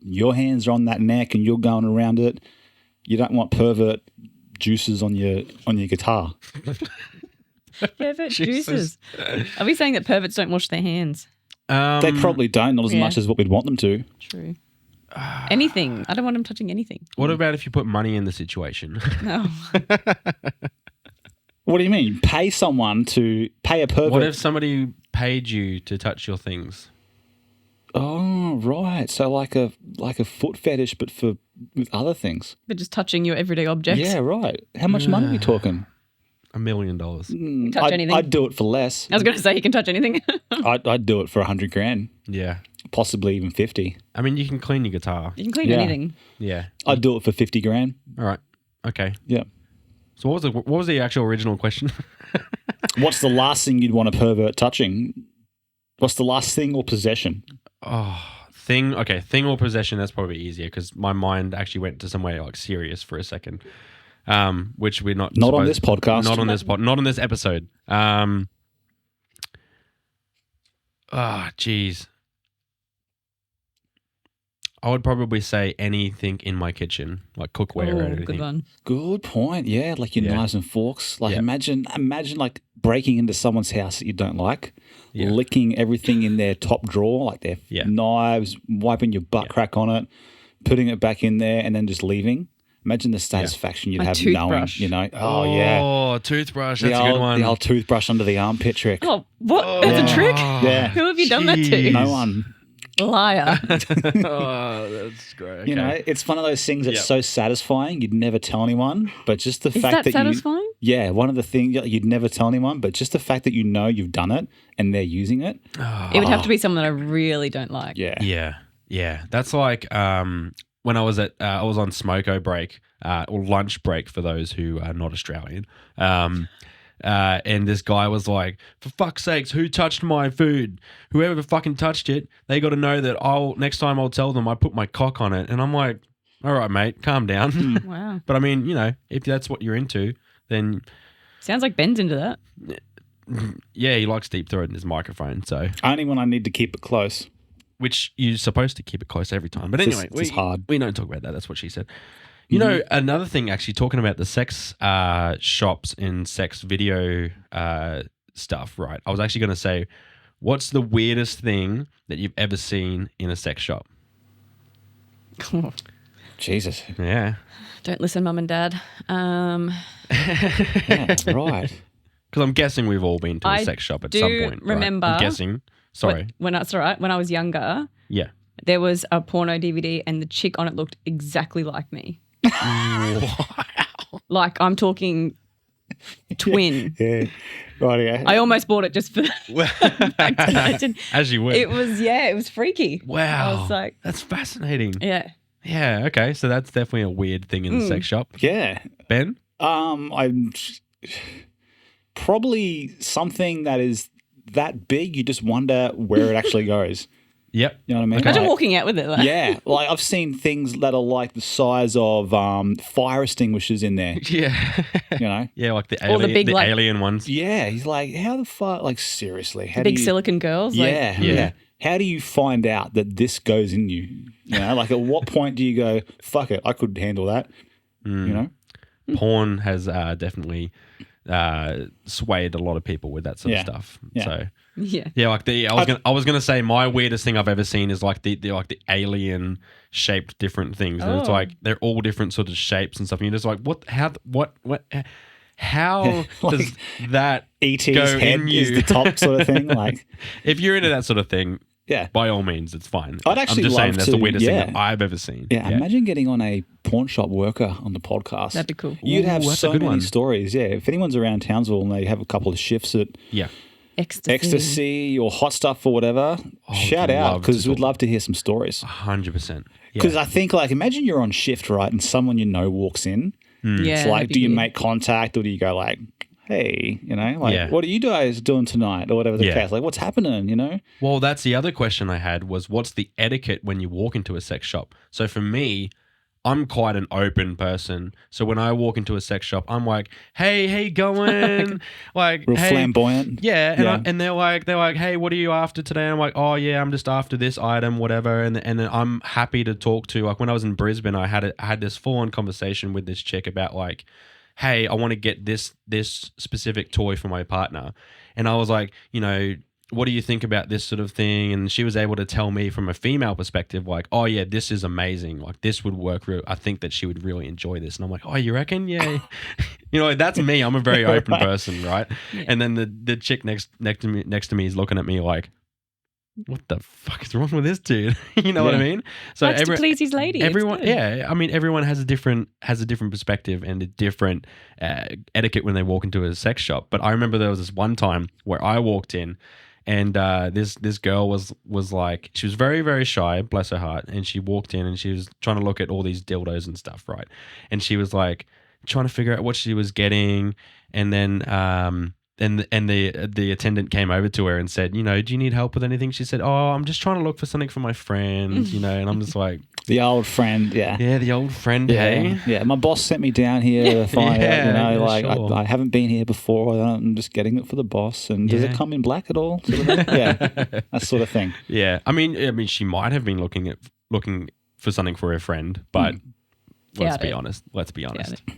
your hands are on that neck and you're going around it, you don't want pervert juices on your guitar. Pervert Jesus. juices. Are we saying that perverts don't wash their hands? They probably don't, not as yeah. much as what we'd want them to. True. Anything. I don't want them touching anything. What about if you put money in the situation? No. What do you mean? Pay someone to pay a pervert? What if somebody paid you to touch your things? Oh, right. So like a foot fetish, but with other things. But just touching your everyday objects. Yeah, right. How much money are we talking? $1 million. Touch anything. I'd do it for less. I was going to say you can touch anything. I'd do it for $100,000, Yeah. possibly even 50. I mean, you can clean your guitar. You can clean Yeah. anything. Yeah. I'd do it for $50,000. All right. Okay. Yeah. So what was the actual original question? What's the last thing you'd want a pervert touching? What's the last thing or possession? Thing. Okay, thing or possession. That's probably easier because my mind actually went to somewhere like serious for a second, which we're not. Not on this podcast. Not on this Not on this episode. Geez. I would probably say anything in my kitchen, like cookware or anything. Good one. Good point. Yeah, like your knives and forks. Like Yeah. imagine like breaking into someone's house that you don't like, Yeah. licking everything in their top drawer, like their knives, wiping your butt crack on it, putting it back in there, and then just leaving. Imagine the satisfaction you'd A have toothbrush. knowing, Oh, yeah. Oh, toothbrush. That's a good one. The old toothbrush under the armpit trick. Oh, what? That's a trick? Yeah. Who have you done that to? Jeez. No one. Liar. Oh, that's great. Okay. You know, it's one of those things that's so satisfying. You'd never tell anyone, but just the Is fact that satisfying? one of the things you'd never tell anyone, but just the fact that you know you've done it and they're using it. It would have to be someone that I really don't like. Yeah. Yeah. That's like when I was I was on smoko break or lunch break for those who are not Australian. And this guy was like, for fuck's sakes, who touched my food? Whoever fucking touched it, they got to know that next time I'll tell them I put my cock on it. And I'm like, all right, mate, calm down. Wow. But I mean, you know, if that's what you're into, then Sounds like Ben's into that. yeah, he likes deep throating his microphone. So, Only when I need to keep it close. which you're supposed to keep it close every time. But anyway, It's hard. we don't talk about that. That's what she said. You know, another thing, actually, talking about the sex shops and sex video stuff, right? I was actually going to say, what's the weirdest thing that you've ever seen in a sex shop? Jesus. Yeah. Don't listen, Mum and Dad. Yeah, right. Because I'm guessing we've all been to a I sex shop at do some point. Right? remember I'm guessing. Sorry. That's all right. When I was younger, Yeah. there was a porno DVD and the chick on it looked exactly like me. Like I'm talking twin. Yeah. Right, yeah. I almost bought it just for the fact that I did. As you would. It was freaky. Wow. I was like, that's fascinating. yeah. Yeah. Okay. So that's definitely a weird thing in the sex shop. Yeah. Ben? I'm probably something that is that big, you just wonder where it actually goes. Yep. You know what I mean? Okay. Imagine Like- walking out with it. Like, Yeah, like I've seen things that are like the size of fire extinguishers in there. Yeah. You know? Yeah, like the Or the alien, big, like- alien ones. Yeah, he's like, how the fuck? Like seriously, how big do you? silicon girls. Like, Yeah, Yeah. yeah. How do you find out that this goes in you? You know, like at what point do you go, fuck it, I could handle that? You know? Porn has definitely swayed a lot of people with that sort Yeah. of stuff. Yeah. So yeah. yeah, like I was gonna say my weirdest thing I've ever seen is like the alien shaped different things. And it's Oh. like they're all different sort of shapes and stuff. And you're just like, how Like does that E.T.'s go head in is you? the top sort of thing. Like, If you're into that sort of thing, yeah. by all means, it's fine. I'd actually I'm just saying love that's the to- weirdest thing yeah. that I've ever seen. Yeah, imagine getting on a pawn shop worker on the podcast. That'd be cool. You'd have Ooh, that's a so good many one. stories. Yeah, if anyone's around Townsville and they have a couple of shifts at Yeah. Ecstasy or Hot Stuff or whatever, shout would out love because to we'd talk- love to hear some stories. 100%. Because Yeah. I think, like, imagine you're on shift, right, and someone you know walks in. Yeah. It's like, that'd be do you weird. make contact or do you go like, hey, you know, like, Yeah. what are you guys doing tonight or whatever the Yeah. case? Like, what's happening, you know? Well, that's the other question I had was what's the etiquette when you walk into a sex shop? So for me, I'm quite an open person. So when I walk into a sex shop, I'm like, hey, how you going? Like, Real hey. flamboyant. Yeah, and, Yeah. and they're like, hey, what are you after today? And I'm like, oh yeah, I'm just after this item, whatever. And then I'm happy to talk to. Like when I was in Brisbane, I had this full on conversation with this chick about like, hey, I want to get this specific toy for my partner, and I was like, you know, what do you think about this sort of thing? And she was able to tell me from a female perspective, like, oh yeah, this is amazing. Like this would work. I think that she would really enjoy this. And I'm like, oh, you reckon? Yeah. You know, that's me. I'm a very open person, right? Yeah. And then the chick next to me is looking at me like, what the fuck is wrong with this dude? You know what I Yeah. mean? So Likes to please his lady. It's everyone, good. yeah. I mean, everyone has a different perspective and a different etiquette when they walk into a sex shop. But I remember there was this one time where I walked in, and this girl was like, she was very, very shy, bless her heart, and she walked in and she was trying to look at all these dildos and stuff, right? And she was like, trying to figure out what she was getting, and then and the attendant came over to her and said, you know, do you need help with anything? She said, oh, I'm just trying to look for something for my friend, you know, and I'm just like, The old friend, yeah, the old friend, hey. Yeah, my boss sent me down here to find out, you know, Yeah, like sure. I haven't been here before. I'm just getting it for the boss. And does it Yeah. come in black at all? Sort of thing? Yeah, that sort of thing. Yeah, I mean, she might have been looking for something for her friend, but let's be honest.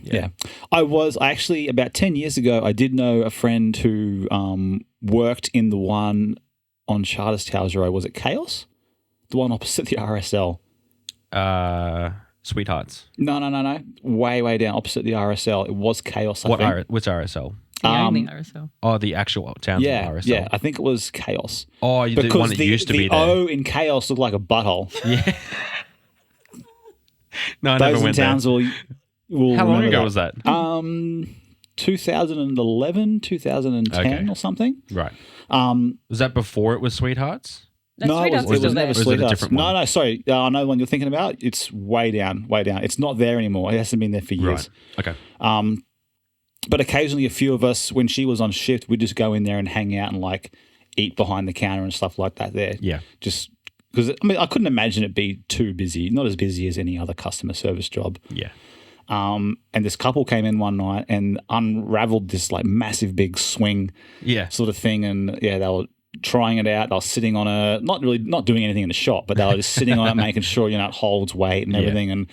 Yeah. I actually, about 10 years ago, I did know a friend who worked in the one on Charters Towers Road. Was it Chaos? The one opposite the RSL. Sweethearts. No. Way down opposite the RSL. It was Chaos, I think. Which RSL? The only RSL. Oh, the actual Townsville RSL. Yeah, I think it was Chaos. Oh, the one that used to be there. The O in Chaos looked like a butthole. Yeah. No, I Those never in went there. Townsville will How long remember ago was that? 2011, 2010 Okay. or something. Right. Was that before it was Sweethearts? That's No, Sweethearts it was still never there. Or is it a Sweethearts. different one? No, sorry. I know the one you're thinking about. It's way down. It's not there anymore. It hasn't been there for years. Right. Okay. But occasionally a few of us, when she was on shift, we'd just go in there and hang out and like eat behind the counter and stuff like that there. Yeah. Just because, I mean, I couldn't imagine it be too busy, not as busy as any other customer service job. Yeah. And this couple came in one night and unraveled this like massive big swing Yeah. sort of thing. And yeah, they were trying it out. They were sitting on not doing anything in the shop, but they were just sitting on it, making sure, you know, it holds weight and everything. And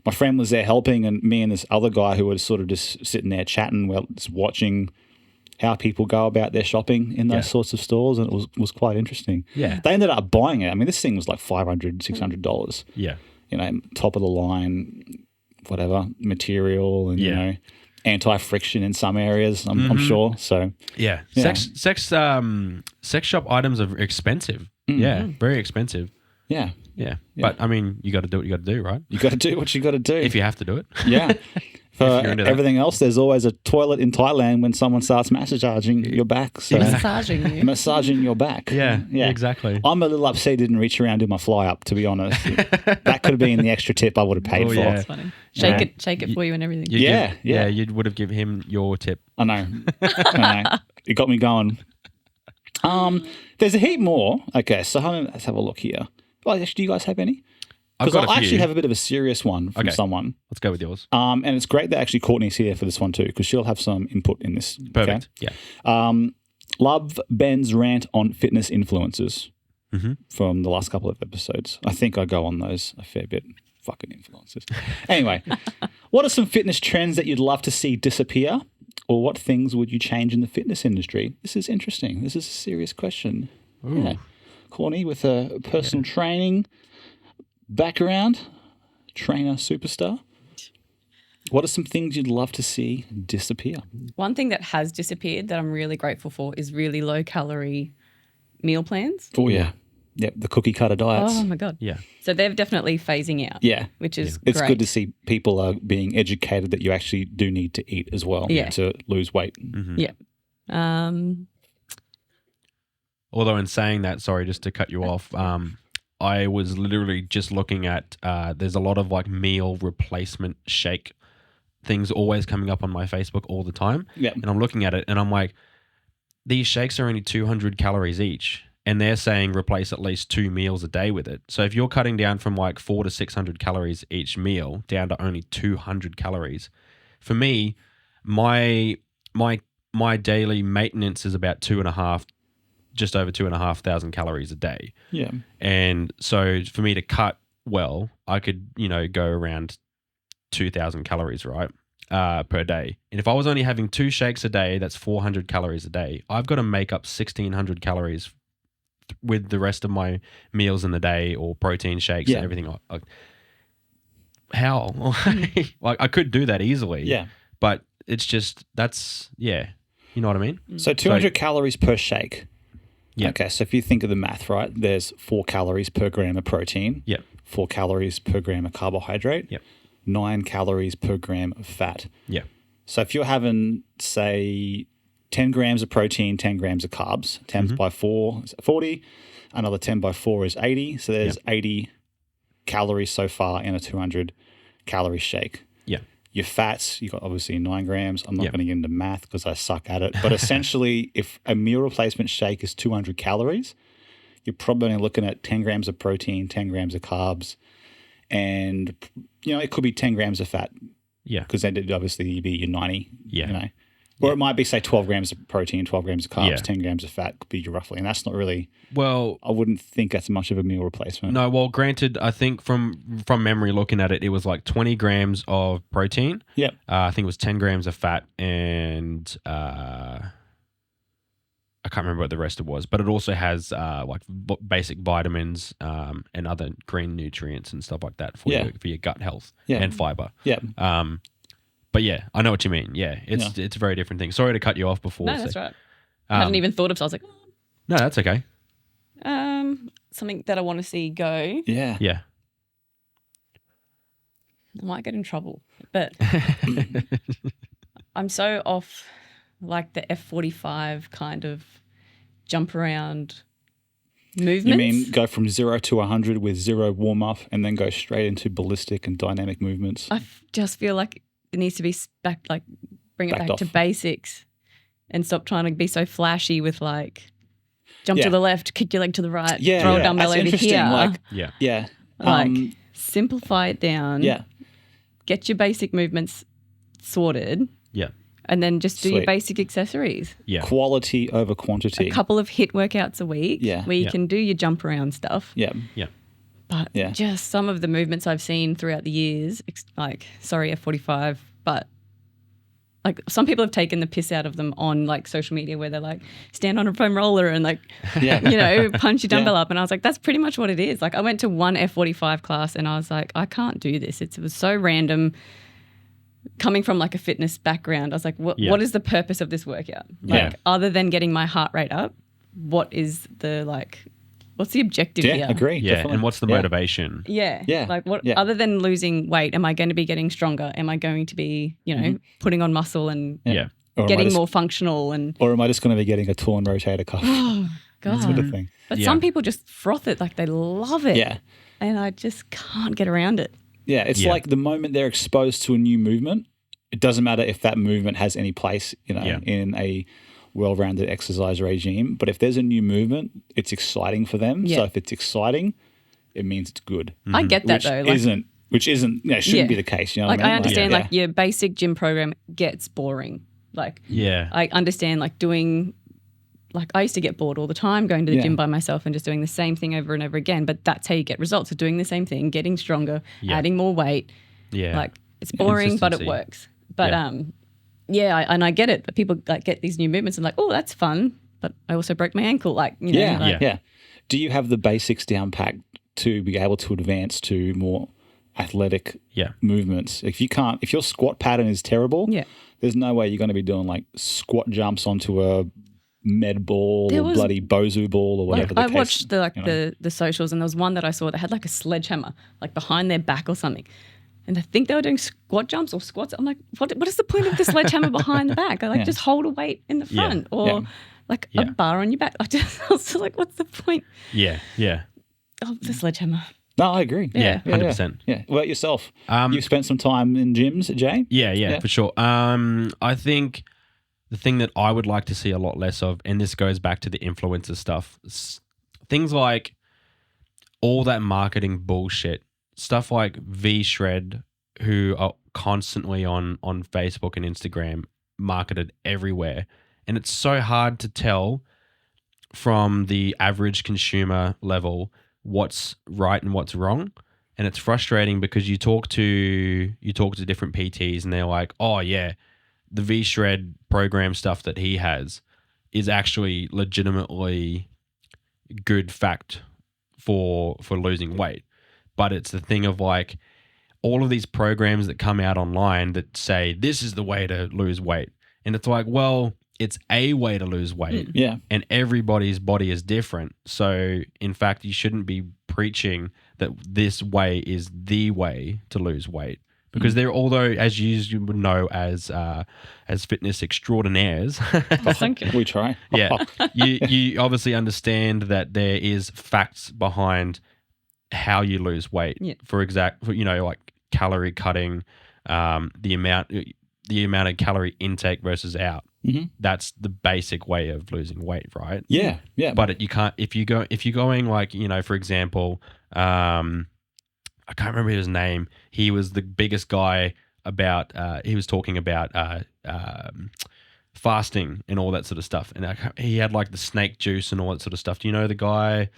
my friend was there helping, and me and this other guy who was sort of just sitting there chatting, well, just watching how people go about their shopping in those sorts of stores, and it was quite interesting. Yeah. They ended up buying it. I mean, this thing was like $500, $600. Yeah. You know, top of the line, whatever material, and you know, anti-friction in some areas. I'm sure. So Yeah. Yeah. Sex shop items are expensive. Yeah. Very expensive. yeah, Yeah. But I mean, you got to do what you got to do, right? you got to do what you got to do. If you have to do it. Yeah. For you're into that. everything else, there's always a toilet in Thailand when someone starts massaging your back. So Massaging you. massaging your back. Yeah. Exactly. I'm a little upset he didn't reach around and do my fly up, to be honest. That could have been the extra tip I would have paid Oh, for. yeah. That's funny. Shake it for you and everything. Yeah. You would have given him your tip. I know. It got me going. There's a heap more. Okay, so let's have a look here. Oh, actually, do you guys have any? I've Because got I a actually few. have a bit of a serious one from Okay. someone. Let's go with yours. And it's great that actually Courtney's here for this one too, because she'll have some input in this. Perfect. Okay? Yeah. Love Ben's rant on fitness influencers Mhm. from the last couple of episodes. I think I go on those a fair bit. Fucking influencers. Anyway, what are some fitness trends that you'd love to see disappear? Or what things would you change in the fitness industry? This is interesting. This is a serious question. Yeah. Courtney with a personal training background, trainer superstar. What are some things you'd love to see disappear? One thing that has disappeared that I'm really grateful for is really low calorie meal plans. Oh, yeah. Yep, the cookie cutter diets. Oh my God. Yeah. So they're definitely phasing out. Yeah. Which is It's great. good to see people are being educated that you actually do need to eat as well to lose weight. Yeah. Although in saying that, sorry, just to cut you off, I was literally just looking at, there's a lot of like meal replacement shake things always coming up on my Facebook all the time. Yeah. And I'm looking at it and I'm like, these shakes are only 200 calories each. And they're saying replace at least 2 meals a day with it. So if you're cutting down from like 400 to 600 calories each meal down to only 200 calories, for me, my daily maintenance is about just over 2,500 calories a day. Yeah. And so for me to cut well, I could, go around 2,000 calories, right, per day. And if I was only having 2 shakes a day, that's 400 calories a day. I've got to make up 1,600 calories with the rest of my meals in the day or protein shakes and everything. How? Like I could do that easily. Yeah. But it's just, you know what I mean? So 200 calories per shake. Yeah. Okay, so if you think of the math, right, there's 4 calories per gram of protein. Yep. 4 calories per gram of carbohydrate. Yep. 9 calories per gram of fat. Yeah. So if you're having, say, 10 grams of protein, 10 grams of carbs, 10 by 4 is 40, another 10 by 4 is 80. So there's 80 calories so far in a 200 calorie shake. Yeah. Your fats, you got obviously 9 grams. I'm not Yep. going to get into math because I suck at it. But essentially, if a meal replacement shake is 200 calories, you're probably looking at 10 grams of protein, 10 grams of carbs, and it could be 10 grams of fat Yeah. because then it'd obviously be your 90. Yeah. Or it might be, say, 12 grams of protein, 12 grams of carbs, Yeah. 10 grams of fat could be roughly. And that's not really, Well, I wouldn't think that's much of a meal replacement. no, well, granted, I think from memory looking at it, it was like 20 grams of protein. Yep. I think it was 10 grams of fat and I can't remember what the rest it was, but it also has like basic vitamins and other green nutrients and stuff like that for your gut health and fiber. Yeah. But yeah, I know what you mean. Yeah, it's a very different thing. Sorry to cut you off before. No, that's right. I hadn't even thought of it. So I was like, no, that's okay. something that I want to see go. Yeah. Yeah. I might get in trouble, but I'm so off like the F45 kind of jump around movements. You mean go from 0 to 100 with 0 warm up and then go straight into ballistic and dynamic movements? I just feel like it needs to be bring it Backed back to off. basics and stop trying to be so flashy with like jump Yeah. to the left, kick your leg to the right, Yeah, throw yeah. a dumbbell That's over interesting. here. Like, Yeah. yeah. Like, simplify it down. yeah. Get your basic movements sorted Yeah. and then just do your Sweet. basic accessories. Yeah. Quality over quantity. A couple of HIIT workouts a week Yeah. where you Yeah. can do your jump around stuff. Yeah. But Yeah. just some of the movements I've seen throughout the years, like, sorry, F45, but like some people have taken the piss out of them on like social media where they're like, stand on a foam roller and like, Yeah. punch your dumbbell up. And I was like, that's pretty much what it is. Like I went to one F45 class and I was like, I can't do this. It was so random. Coming from like a fitness background, I was like, what is the purpose of this workout? Like Yeah. other than getting my heart rate up, what's the objective Yeah, here? agree. Yeah. definitely. And what's the Yeah. motivation? Yeah. Yeah, Like what yeah. other than losing weight, am I going to be getting stronger? Am I going to be, putting on muscle and Yeah. Or am I getting just- more functional and Or am I just going to be getting a torn rotator cuff? God. Sort of thing. But Yeah. some people just froth it like they love it. Yeah. And I just can't get around it. Yeah. It's Yeah. like the moment they're exposed to a new movement, it doesn't matter if that movement has any place, Yeah. in a well-rounded exercise regime. But if there's a new movement, it's exciting for them. Yeah. So if it's exciting, it means it's good. I get that Which though. Like, shouldn't Yeah. be the case. You know like what I I mean? understand yeah. like your basic gym program gets boring. Like Yeah. I understand like doing like I used to get bored all the time going to the Yeah. gym by myself and just doing the same thing over and over again. But that's how you get results of doing the same thing, getting stronger, Yeah. adding more weight. Yeah. Like it's boring, but it Consistency. works. But Yeah. and I get it. But people like get these new movements and like, oh, that's fun. But I also broke my ankle. Like, Yeah, like, yeah. Do you have the basics down packed to be able to advance to more athletic Yeah. movements? If your squat pattern is terrible, Yeah. there's no way you're going to be doing like squat jumps onto a med ball There or was- bloody bozu ball or whatever the I case. watched the socials and there was one that I saw that had like a sledgehammer like behind their back or something. And I think they were doing squat jumps or squats. I'm like, what is the point of the sledgehammer behind the back? I like just hold a weight in the front or like a bar on your back. I was like, what's the point Yeah. Yeah. of the sledgehammer? No, I agree. Yeah. 100%. Yeah. What about yourself? Um, You've spent some time in gyms, Jay? Yeah, for sure. I think the thing that I would like to see a lot less of, and this goes back to the influencer stuff, things like all that marketing bullshit, stuff like V-Shred, who are constantly on Facebook and Instagram, marketed everywhere. And it's so hard to tell from the average consumer level what's right and what's wrong. And it's frustrating because you talk to different PTs and they're like, oh yeah, the V-Shred program stuff that he has is actually legitimately good fact for losing weight. But it's the thing of like all of these programs that come out online that say this is the way to lose weight. And it's like, well, it's a way to lose weight. Yeah. And everybody's body is different. So, in fact, you shouldn't be preaching that this way is the way to lose weight. Because they're, although, as you would know as fitness extraordinaires, Thank you. We try. yeah, you obviously understand that there is facts behind how you lose weight. Yeah. For like calorie cutting, the amount of calorie intake versus out. Mm-hmm. That's the basic way of losing weight, right? Yeah, yeah. But you can't if you're going like, you know, for example, I can't remember his name. He was the biggest guy about. He was talking about fasting and all that sort of stuff, and he had like the snake juice and all that sort of stuff. Do you know the guy?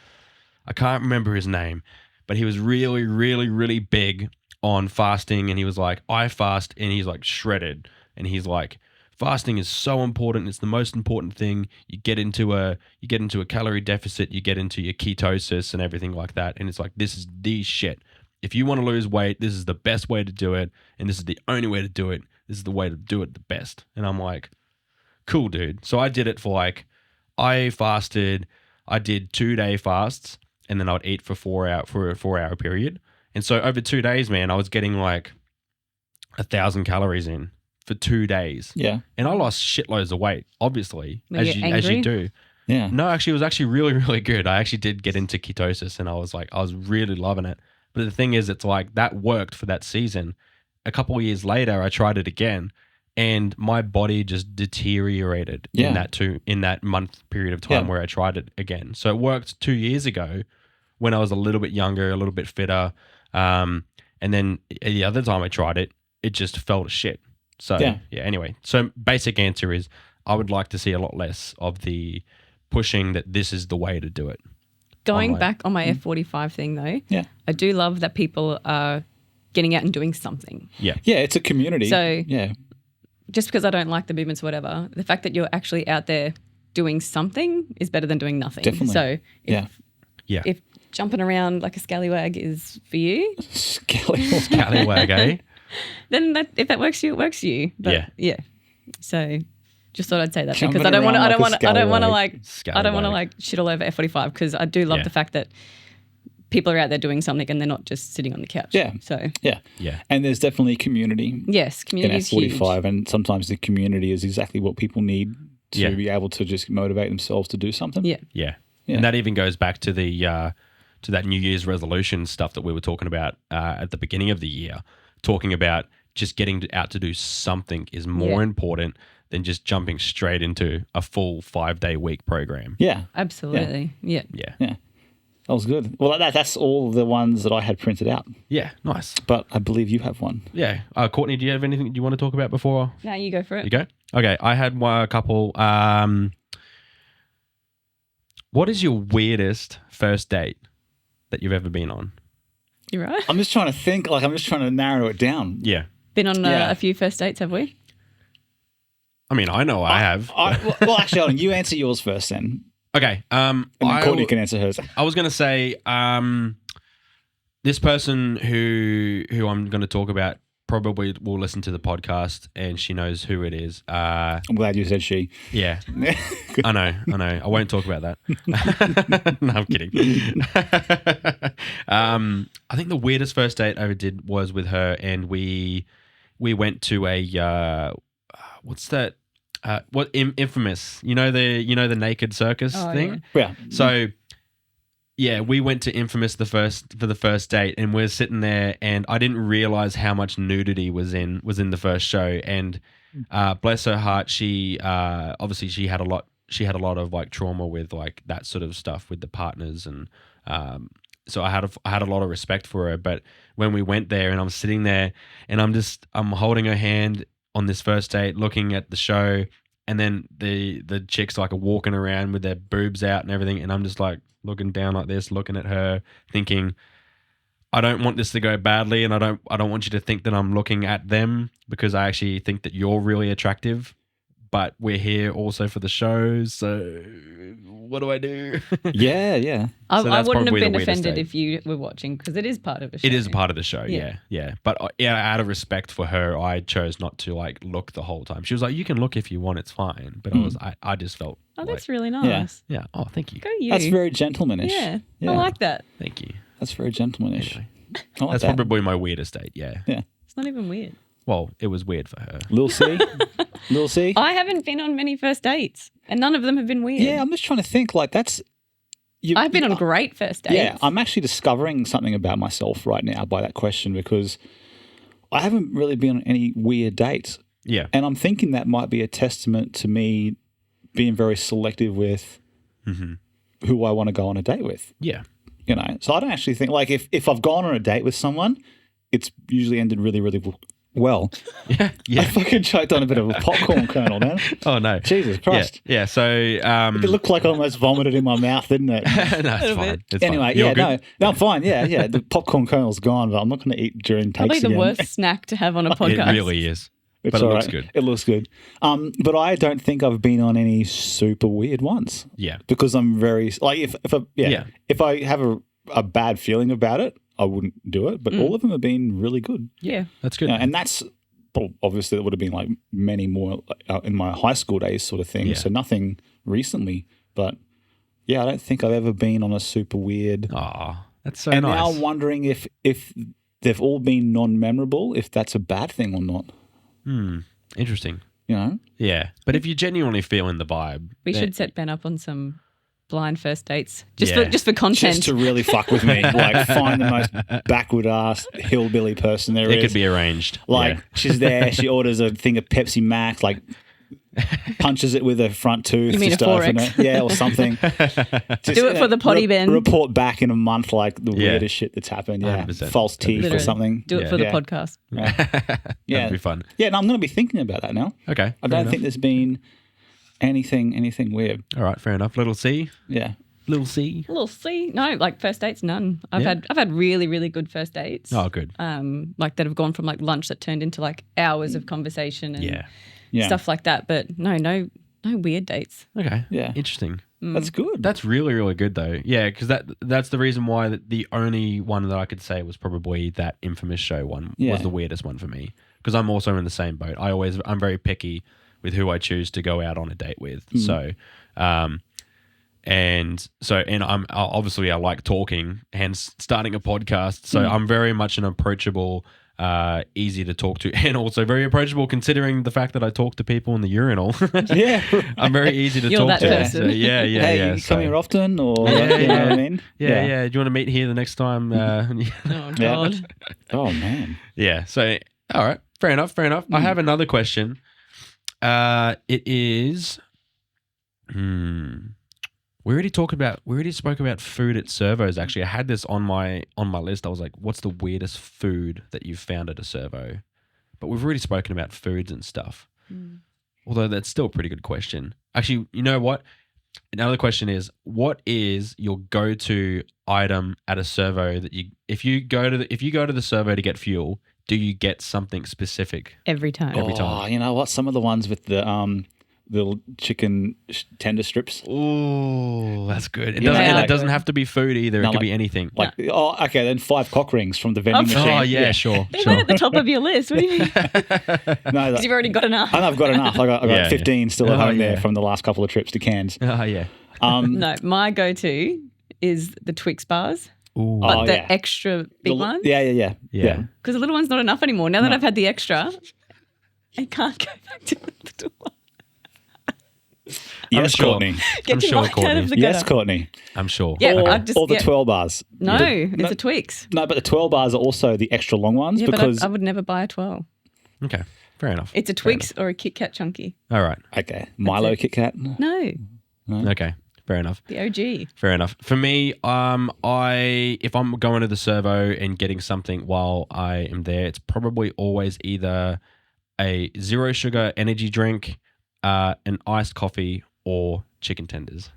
I can't remember his name, but he was really, really, really big on fasting, and he was like, I fast, and he's like shredded, and he's like, fasting is so important. It's the most important thing. You get into a calorie deficit, you get into your ketosis and everything like that, and it's like, this is the shit. If you want to lose weight, this is the best way to do it, and this is the only way to do it. This is the way to do it the best. And I'm like, cool, dude. So I did it for like, I fasted. I did 2-day fasts, and then I would eat for a 4-hour period. And so over 2 days, man, I was getting like 1,000 calories in for 2 days. Yeah. And I lost shitloads of weight, obviously, Were as you you angry? do. Yeah. No, actually, it was actually really, really good. I actually did get into ketosis, and I was really loving it. But the thing is, it's like that worked for that season. A couple of years later, I tried it again, and my body just deteriorated in that month period of time where I tried it again. So it worked 2 years ago when I was a little bit younger, a little bit fitter. And then the other time I tried it, it just felt shit. So anyway. So basic answer is I would like to see a lot less of the pushing that this is the way to do it. Going back on my F45 thing though, I do love that people are getting out and doing something. Yeah, it's a community. So yeah, just because I don't like the movements or whatever, the fact that you're actually out there doing something is better than doing nothing. Definitely. So Yeah. if jumping around like a scallywag is for you, Scallywag, eh? then if that works for you, it works for you. But yeah. So just thought I'd say that because I don't want to like shit all over F45 because I do love the fact that people are out there doing something and they're not just sitting on the couch. Yeah. So yeah. And there's definitely community. Yes, community is in F45, huge. and sometimes the community is exactly what people need to be able to just motivate themselves to do something. Yeah. And that even goes back to the to that New Year's resolution stuff that we were talking about at the beginning of the year, talking about just getting out to do something is more important than just jumping straight into a full 5-day week program. Yeah. Absolutely. Yeah. That was good. Well, that's all the ones that I had printed out. Yeah, nice. But I believe you have one. Yeah. Courtney, do you have anything you want to talk about before? No, you go for it. You go? Okay, I had a couple. What is your weirdest first date that you've ever been on? You're right. I'm just trying to think. I'm just trying to narrow it down. Yeah. Been on a few first dates, have we? I mean, I know I have. Well, actually, hold on. You answer yours first then. Okay. And then Courtney can answer hers. I was going to say this person who I'm going to talk about probably will listen to the podcast and she knows who it is. I'm glad you said she. Yeah. I know. I won't talk about that. No, I'm kidding. I think the weirdest first date I ever did was with her, and we went to a what's that? Infamous? You know the naked circus thing? Yeah. So yeah, we went to Infamous for the first date, and we're sitting there, and I didn't realize how much nudity was in the first show. And bless her heart, she obviously she had a lot of like trauma with like that sort of stuff with the partners, and so I had a lot of respect for her. But when we went there, and I'm sitting there, and I'm holding her hand on this first date, looking at the show, and then the chicks like are walking around with their boobs out and everything, and I'm just like looking down like this, looking at her, thinking, I don't want this to go badly, and I don't want you to think that I'm looking at them, because I actually think that you're really attractive, but we're here also for the show, so what do I do? Yeah. I wouldn't have been offended if you were watching, because it is part of the show. It is a part of the show, yeah. But out of respect for her, I chose not to like look the whole time. She was like, you can look if you want, it's fine. But I just felt that's really nice. Yeah. Oh, thank you. Go you. That's very gentlemanish. Yeah. I like that. Thank you. That's very gentlemanish. Anyway, I like that's that. probably my weirdest date, yeah. It's not even weird. Well, it was weird for her. Lil'C? I haven't been on many first dates, and none of them have been weird. Yeah, I'm just trying to think. Like I've been on great first dates. Yeah, I'm actually discovering something about myself right now by that question, because I haven't really been on any weird dates. Yeah. And I'm thinking that might be a testament to me being very selective with who I want to go on a date with. Yeah. You know, so I don't actually think, like, if I've gone on a date with someone, it's usually ended really, really well. Yeah. I fucking choked on a bit of a popcorn kernel, man. Oh, no. Jesus Christ. Yeah. So, It looked like I almost vomited in my mouth, didn't it? no, it's fine. It's Anyway, fine. You're good? no, I'm fine. Yeah. The popcorn kernel's gone, but I'm not going to eat during Probably takes the again. worst snack to have on a podcast. It really is. It's But it all looks right. good. It looks good. But I don't think I've been on any super weird ones. Yeah. Because I'm very, like, if I have a bad feeling about it, I wouldn't do it. But all of them have been really good. Yeah. That's good. You know, and that's, obviously, it would have been like many more in my high school days sort of thing. Yeah. So nothing recently. But yeah, I don't think I've ever been on a super weird. Oh, that's so and nice. now I'm wondering if they've all been non-memorable, if that's a bad thing or not. Interesting. You know? Yeah. But if you genuinely feel in the vibe. We then- should set Ben up on some blind first dates just Yeah. for content. Just to really fuck with me. Like, find the most backward ass hillbilly person there is. It could be arranged. Like, Yeah. she's there, she orders a thing of Pepsi Max, like, punches it with her front tooth. You mean just a to open Forex? it. Yeah, or something. Just, Do it for the potty bin. Report back in a month, like, the Yeah. weirdest shit that's happened. Yeah. 100%. False That'd be teeth or Literally. something. Do it Yeah. for the Yeah. podcast. Yeah. That'd be fun. Yeah, no, I'm going to be thinking about that now. Okay. I don't think there's been anything weird. All right. Fair enough. Little C. Yeah. Little C. We'll see. No, like first dates, none. I've had really, really good first dates. Oh, good. Like that have gone from like lunch that turned into like hours of conversation and Yeah. stuff like that. But no weird dates. Okay. Yeah. Interesting. That's good. That's really, really good though. Yeah, because that's the reason why the only one that I could say was probably that infamous show one Yeah. was the weirdest one for me. Because I'm also in the same boat. I'm very picky with who I choose to go out on a date with. So, and I'm obviously I like talking, hence starting a podcast. So I'm very much an approachable, easy to talk to, and also very approachable considering the fact that I talk to people in the urinal. Yeah. I'm very easy to You're talk that to. person. So, yeah. Hey, you come here often, or Yeah, you know what I mean? Yeah. Do you want to meet here the next time? Oh God. Oh man. Yeah. So, all right. Fair enough. I have another question. It is. We already spoke about food at servos. Actually, I had this on my list. I was like, "What's the weirdest food that you've found at a servo?" But we've already spoken about foods and stuff. Although that's still a pretty good question. Actually, you know what? Another question is, what is your go-to item at a servo that if you go to the servo to get fuel, do you get something specific? Every time. Oh, you know what? Some of the ones with the little chicken tender strips. Oh, that's good. It Yeah, doesn't, and like- it doesn't have to be food either. It No, could like- be anything. Like, okay, then 5 cock rings from the vending Oh, machine. Oh yeah, sure. They're right at the top of your list. What do you mean? No, Because you've already got enough. I've got enough. I got Yeah, 15 still at Oh, home there yeah. from the last couple of trips to Cairns. Oh yeah. No, my go-to is the Twix bars, Ooh. but Oh, the yeah. extra big ones. Yeah. Yeah. Because the little one's not enough anymore. Now that I've had the extra, I can't go back to the little one. Yes, sure. Courtney. Get I'm your sure, mic out Courtney. of the Yes, gutter. Courtney. I'm sure. Yeah, Okay. I just Or the get- 12 bars. No, it's a Twix. No, but the 12 bars are also the extra long ones Yeah, because... but I would never buy a 12. Okay. Fair enough. It's a Twix or a Kit Kat Chunky. All right. Okay. Milo it. Kit Kat. No, Okay. Fair enough. the OG. Fair enough. For me, if I'm going to the servo and getting something while I am there, it's probably always either a 0 sugar energy drink, an iced coffee, or chicken tenders.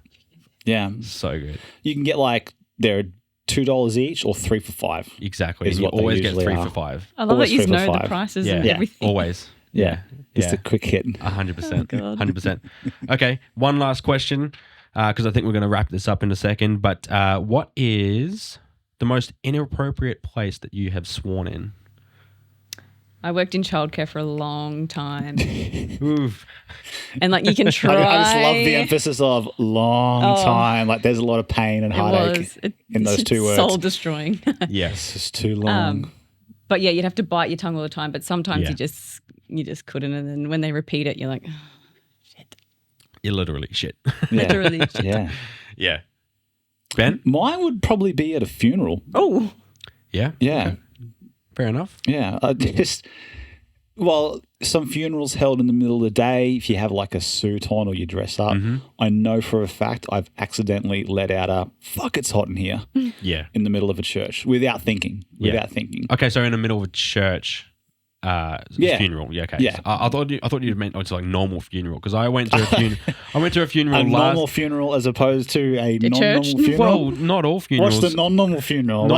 Yeah. So good. You can get like, they're $2 each or 3 for $5. Exactly. Is And you what they always get usually 3 are. for 5. I love Always that you 3 for know the 5. prices Yeah. and Yeah. everything. Always. Yeah. Just Yeah. a quick hit. 100%. Oh, God. 100%. Okay. One last question, because I think we're going to wrap this up in a second. But what is the most inappropriate place that you have sworn in? I worked in childcare for a long time. Oof. And like you can try. I just love the emphasis of long time. Like there's a lot of pain and It heartache was. in those It's 2 words. soul destroying. Yes. It's just too long. But yeah, you'd have to bite your tongue all the time. But sometimes Yeah. you just couldn't. And then when they repeat it, you're like, oh, shit. You're literally shit. Yeah. Literally. Shit. Yeah. Yeah. Ben? Mine would probably be at a funeral. Oh, Yeah. Yeah. Fair enough. Yeah, some funerals held in the middle of the day, if you have like a suit on or you dress up, I know for a fact I've accidentally let out a, fuck, it's hot in here Yeah. in the middle of a church without thinking. Okay, so in the middle of a church funeral. Yeah, okay. Yeah. I thought you meant it's like normal funeral because I went to a funeral. I went to a funeral normal funeral as opposed to a non-normal church? funeral? Well, not all funerals. What's the non-normal funeral?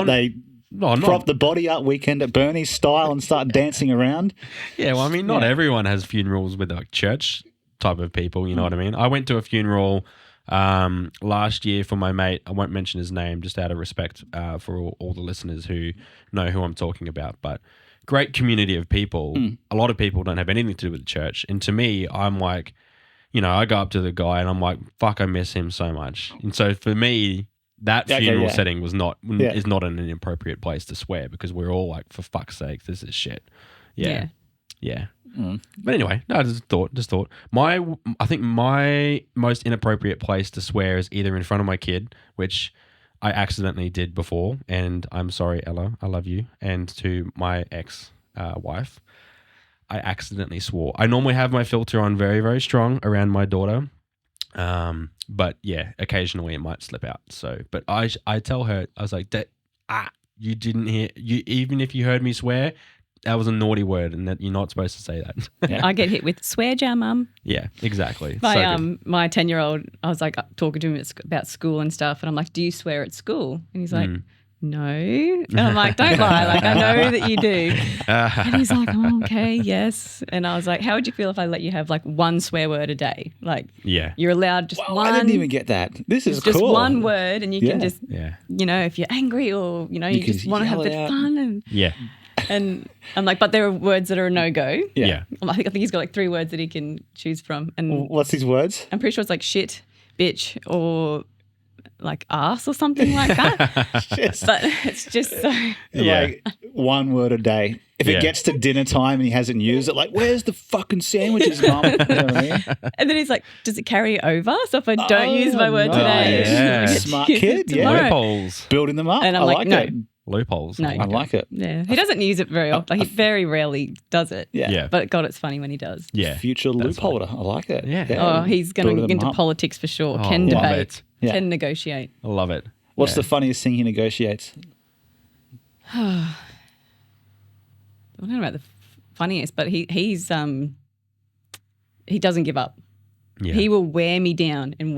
Prop the body up weekend at Bernie's style and start dancing around? Yeah, well, I mean, not everyone has funerals with like church type of people, you know what I mean? I went to a funeral last year for my mate. I won't mention his name just out of respect for all the listeners who know who I'm talking about, but great community of people. A lot of people don't have anything to do with the church. And to me, I'm like, I go up to the guy and I'm like, fuck, I miss him so much. And so for me, that funeral setting is not an inappropriate place to swear because we're all like, for fuck's sake, this is shit. Yeah. But anyway, no, just thought. I think my most inappropriate place to swear is either in front of my kid, which I accidentally did before, and I'm sorry, Ella, I love you, and to my ex-wife, I accidentally swore. I normally have my filter on very, very strong around my daughter. But yeah, occasionally it might slip out. So, but I tell her, I was like, you didn't hear, even if you heard me swear, that was a naughty word and that you're not supposed to say that. Yeah. I get hit with swear jar, mum. Yeah, exactly. My 10-year-old, I was like talking to him about school and stuff. And I'm like, do you swear at school? And he's like, no. And I'm like, don't lie. Like, I know that you do. And he's like, oh, okay, yes. And I was like, how would you feel if I let you have like one swear word a day? Like, you're allowed just one. I didn't even get that. This is cool. Just one word and you can just, if you're angry or, you just want to have a bit of fun. And I'm like, but there are words that are a no-go. Yeah. I think he's got like 3 words that he can choose from. And what's his words? I'm pretty sure it's like shit, bitch, or like ass or something like that. But it's just so like one word a day. If it gets to dinner time and he hasn't used it, like, where's the fucking sandwiches, mum? You know what I mean? And then he's like, does it carry over? So if I don't use my word today, smart kid, loopholes, building them up. And I'm like, no. Loopholes. No, I like it. Yeah, he doesn't use it very often. Like, he very rarely does it. Yeah. But God, it's funny when he does. Yeah. Future loopholder. I like it. Yeah. Oh, he's going to get into politics for sure. Can debate. Can negotiate. I love it. What's the funniest thing he negotiates? I don't know about the funniest, but he doesn't give up. Yeah. He will wear me down and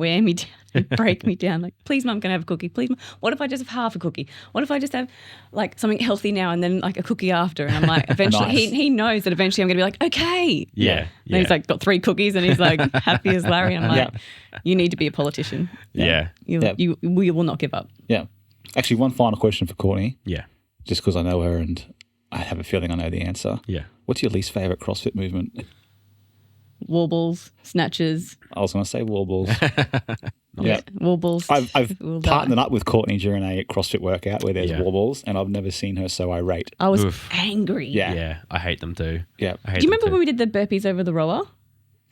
break me down. Like, please, mum, can I have a cookie? Please, mum. What if I just have half a cookie? What if I just have like something healthy now and then like a cookie after? And I'm like, eventually, he knows that eventually I'm going to be like, okay. Yeah. And he's like got 3 cookies and he's like happy as Larry. And I'm like, you need to be a politician. Yeah. You will not give up. Yeah. Actually, one final question for Courtney. Yeah. Just because I know her and I have a feeling I know the answer. Yeah. What's your least favourite CrossFit movement? Warbles, snatches. I was going to say warbles. Yeah, warbles. I've partnered up with Courtney during a CrossFit workout where there's warbles, and I've never seen her so irate. I was angry. Yeah, I hate them too. Yeah. Do you remember when we did the burpees over the rower?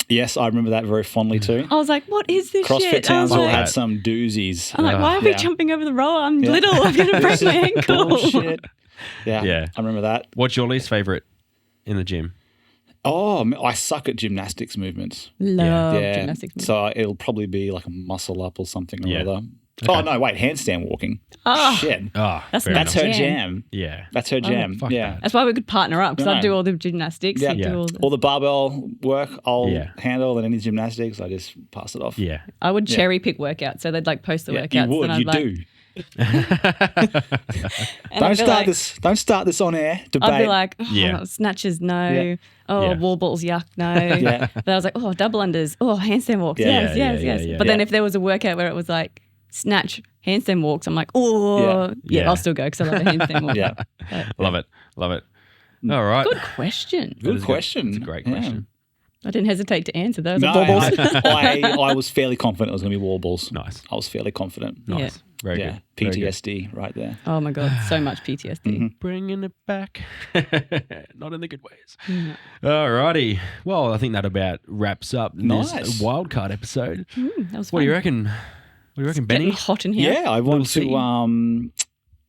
Yes, I remember that very fondly too. I was like, what is this CrossFit shit? Townsville had some doozies. I'm like, why are we jumping over the rower? I'm little. I'm going to break my ankle. Bullshit. Yeah, I remember that. What's your least favourite in the gym? Oh, I suck at gymnastics movements. Love gymnastics movements. So it'll probably be like a muscle up or something or other. Okay. Oh, no, wait, handstand walking. Oh, shit. Oh, that's her jam. Yeah. That's her jam. That. That's why we could partner up because I'd do all the gymnastics. Yeah. Do all the barbell work I'll handle, and any gymnastics, I just pass it off. Yeah. I would cherry pick workouts. So they'd like post the workouts. You would, and I'd do. Don't start this on air debate. I'd be like, snatches, no. Wall balls, yuck, no. But I was like, double unders, handstand walks, yes. But then if there was a workout where it was like snatch, handstand walks, I'm like, I'll still go because I love a handstand walk. Love it. All right. Good question. Good question. It's a great question. I didn't hesitate to answer those. I was fairly confident it was going to be wall balls. Nice. I was fairly confident. Nice. Yeah. Very good. PTSD right there. Oh my God, so much PTSD. Mm-hmm. Bringing it back. Not in the good ways. All righty. Well, I think that about wraps up this Wildcard episode. That was fun. What do you reckon? Benny? Getting hot in here. Yeah, I want to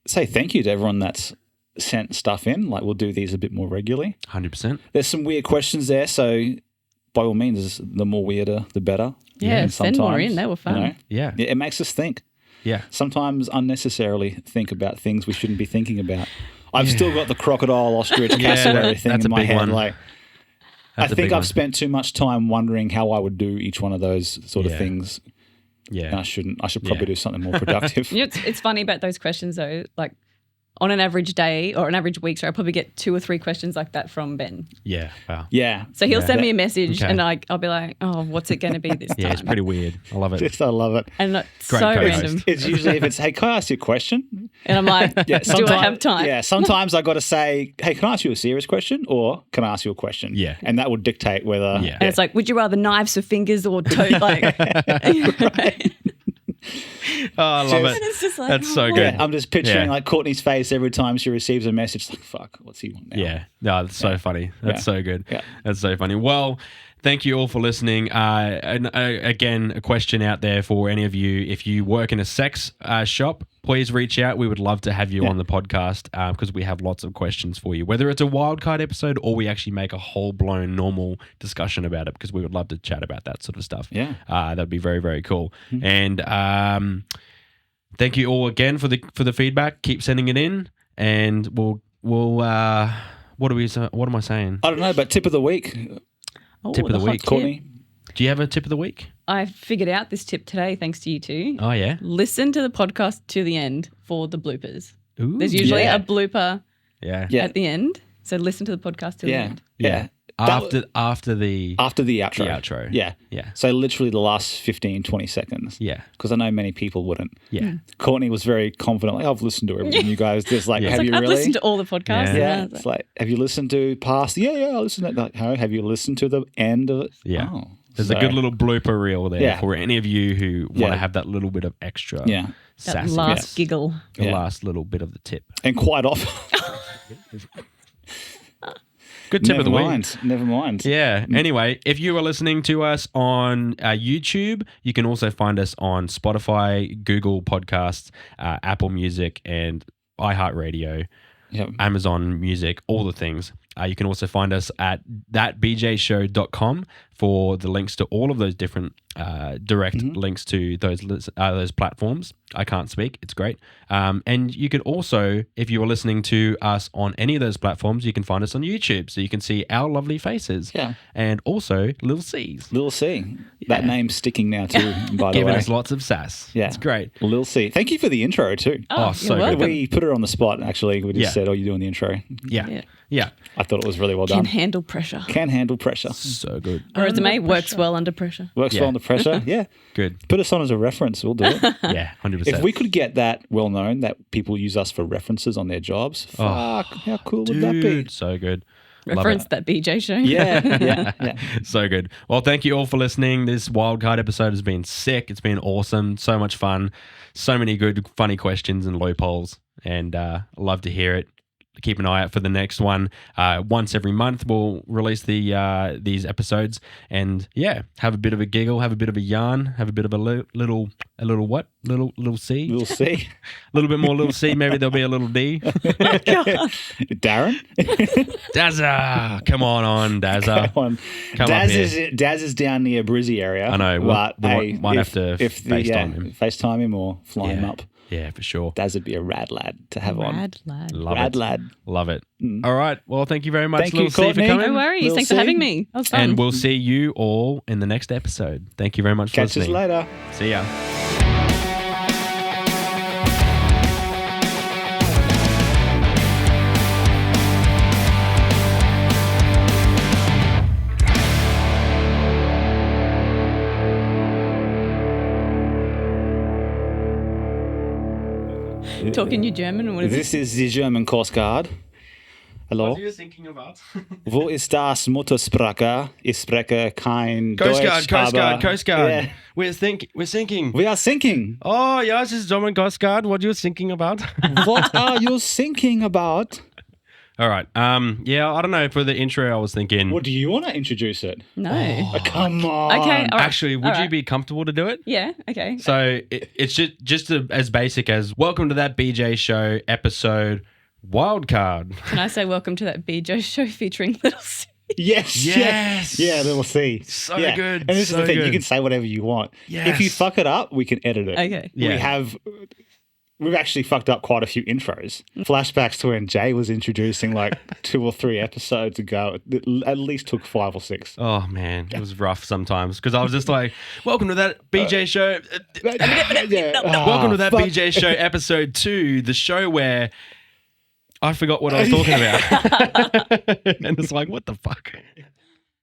say thank you to everyone that's sent stuff in. Like, we'll do these a bit more regularly. 100%. There's some weird questions there, so by all means, the more weirder, the better. Yeah, And send more in. sometimes, They were fun. Yeah. it makes us think. Yeah. Sometimes unnecessarily think about things we shouldn't be thinking about. I've still got the crocodile, ostrich, cassowary thing that's in a my big head. one. Like, I That's a think big I've one. spent too much time wondering how I would do each one of those sort of Yeah. things. And Yeah. I shouldn't. I should probably Yeah. do something more productive. You know, it's funny about those questions though. Like on an average day or an average week, so I probably get 2 or 3 questions like that from Ben. Yeah. Wow. Yeah. So he'll Yeah. send me a message Okay. and I'll be like, oh, what's it going to be this time? Yeah, it's pretty weird. I love it. Just, I love it. And Great so co-host. random. It's usually if it's, hey, can I ask you a question? And I'm like, Yeah, do I have time? Yeah, sometimes I got to say, hey, can I ask you a serious question or can I ask you a question? Yeah. And that would dictate whether. Yeah. And it's like, would you rather knives for fingers or toe? Like, Oh, I love Just- it. it's just like, That's so oh, good. Yeah, I'm just picturing Yeah. like Courtney's face every time she receives a message. Like, fuck, what's he want now? Yeah. No, that's so funny. That's Yeah. so good. Yeah. That's so funny. Well, thank you all for listening. Again, a question out there for any of you. If you work in a sex shop, please reach out. We would love to have you on the podcast because we have lots of questions for you, whether it's a wildcard episode or we actually make a whole-blown normal discussion about it because we would love to chat about that sort of stuff. Yeah. That'd be very, very cool. And thank you all again for the feedback. Keep sending it in and we'll what am I saying? I don't know, but tip of the week, Oh, Tip of the hot week. tip. Courtney. Do you have a tip of the week? I figured out this tip today thanks to you two. Oh, yeah. Listen to the podcast to the end for the bloopers. Ooh. There's usually Yeah. a blooper Yeah. Yeah. at the end. So listen to the podcast to the Yeah. end. Yeah. After the After the outro. The outro. Yeah. Yeah. So literally the last 15, 20 seconds. Yeah. Because I know many people wouldn't. Yeah. Courtney was very confident. Like, I've listened to everything you guys. Just like, Yeah. have It's you like, I've really? listened to all the podcasts. Yeah. Yeah, And I was it's like, have you listened to past? Yeah, I listened to like, oh, have you listened to the end of it? Yeah. Oh, There's so- a good little blooper reel there Yeah. for any of you who want Yeah. to have that little bit of extra Yeah. that sassy. last giggle. The Yeah. last little bit of the tip. And quite often. Good tip of the week. Never mind. Yeah. Anyway, if you are listening to us on YouTube, you can also find us on Spotify, Google Podcasts, Apple Music, and iHeartRadio, Yep. Amazon Music, all the things. You can also find us at thatbjshow.com for the links to all of those different direct links to those platforms. I can't speak. It's great. And you can also, if you are listening to us on any of those platforms, you can find us on YouTube. So you can see our lovely faces. Yeah. And also Lil'C's. Lil'C. That name's sticking now too, by the Giving way. us lots of sass. Yeah. It's great. Lil'C. Thank you for the intro too. Oh, you're so good. welcome. We put her on the spot, actually. We just Yeah. said, oh, you're doing the intro. Yeah. Yeah. Yeah. I thought it was really well Can done. handle pressure. Can handle pressure. So good. Or as a mate, works well under pressure. Works Yeah. well under pressure. Yeah. Good. Put us on as a reference. We'll do it. Yeah. 100%. If we could get that well known that people use us for references on their jobs, fuck, how cool would that be? Dude, so good. Love Reference it. that BJ show. Yeah. So good. Well, thank you all for listening. This wildcard episode has been sick. It's been awesome. So much fun. So many good, funny questions and loopholes. And love to hear it. Keep an eye out for the next one. Once every month, we'll release these episodes. And yeah, have a bit of a giggle, have a bit of a yarn, have a bit of a little what? Little C? We'll see. A little bit more little C. Maybe there'll be a little D. Darren? Dazza! Come on, Dazza. Come on. Come up here. Daz is down near Brizzy area. I know. But We might have to FaceTime him. FaceTime him or fly him Yeah. up. Yeah, for sure. Daz would be a rad lad to have on. Rad lad. Love Rad it. lad. Love it. All right. Well, thank you very much, Thank you, Lil C, for Courtney. coming. No worries. Lil Thanks for C. having me. That was fun. And we'll see you all in the next episode. Thank you very much for Catch us listening. later. See ya. Talking you German or whatever. This is the German Coast Guard. Hello. you thinking about? Wo ist das Muttersprache? Ich spreche kein Coast Deutsch, Guard, aber... Coast Guard. Yeah. We're sinking. We are thinking. Oh, yeah, this is German Coast Guard. What are you thinking about? What are you thinking about? All right. Yeah, I don't know. For the intro, I was thinking. What do you want to introduce it? No. Oh, come on. Okay. All right. Actually, would All you right. be comfortable to do it? Yeah. Okay. So it's just as basic as welcome to that BJ show episode Wildcard. Can I say welcome to that BJ show featuring Lil'C? Yes. Yes. Yeah, Lil'C. So yeah. good. And this so is the thing, good. you can say whatever you want. Yes. If you fuck it up, we can edit it. Okay. Yeah. We've actually fucked up quite a few intros. Flashbacks to when Jay was introducing like 2 or 3 episodes ago. It at least took 5 or 6. Oh man, it was rough sometimes because I was just like, "Welcome to that BJ show." Welcome to that BJ show, episode 2, the show where I forgot what I was talking about, and it's like, what the fuck?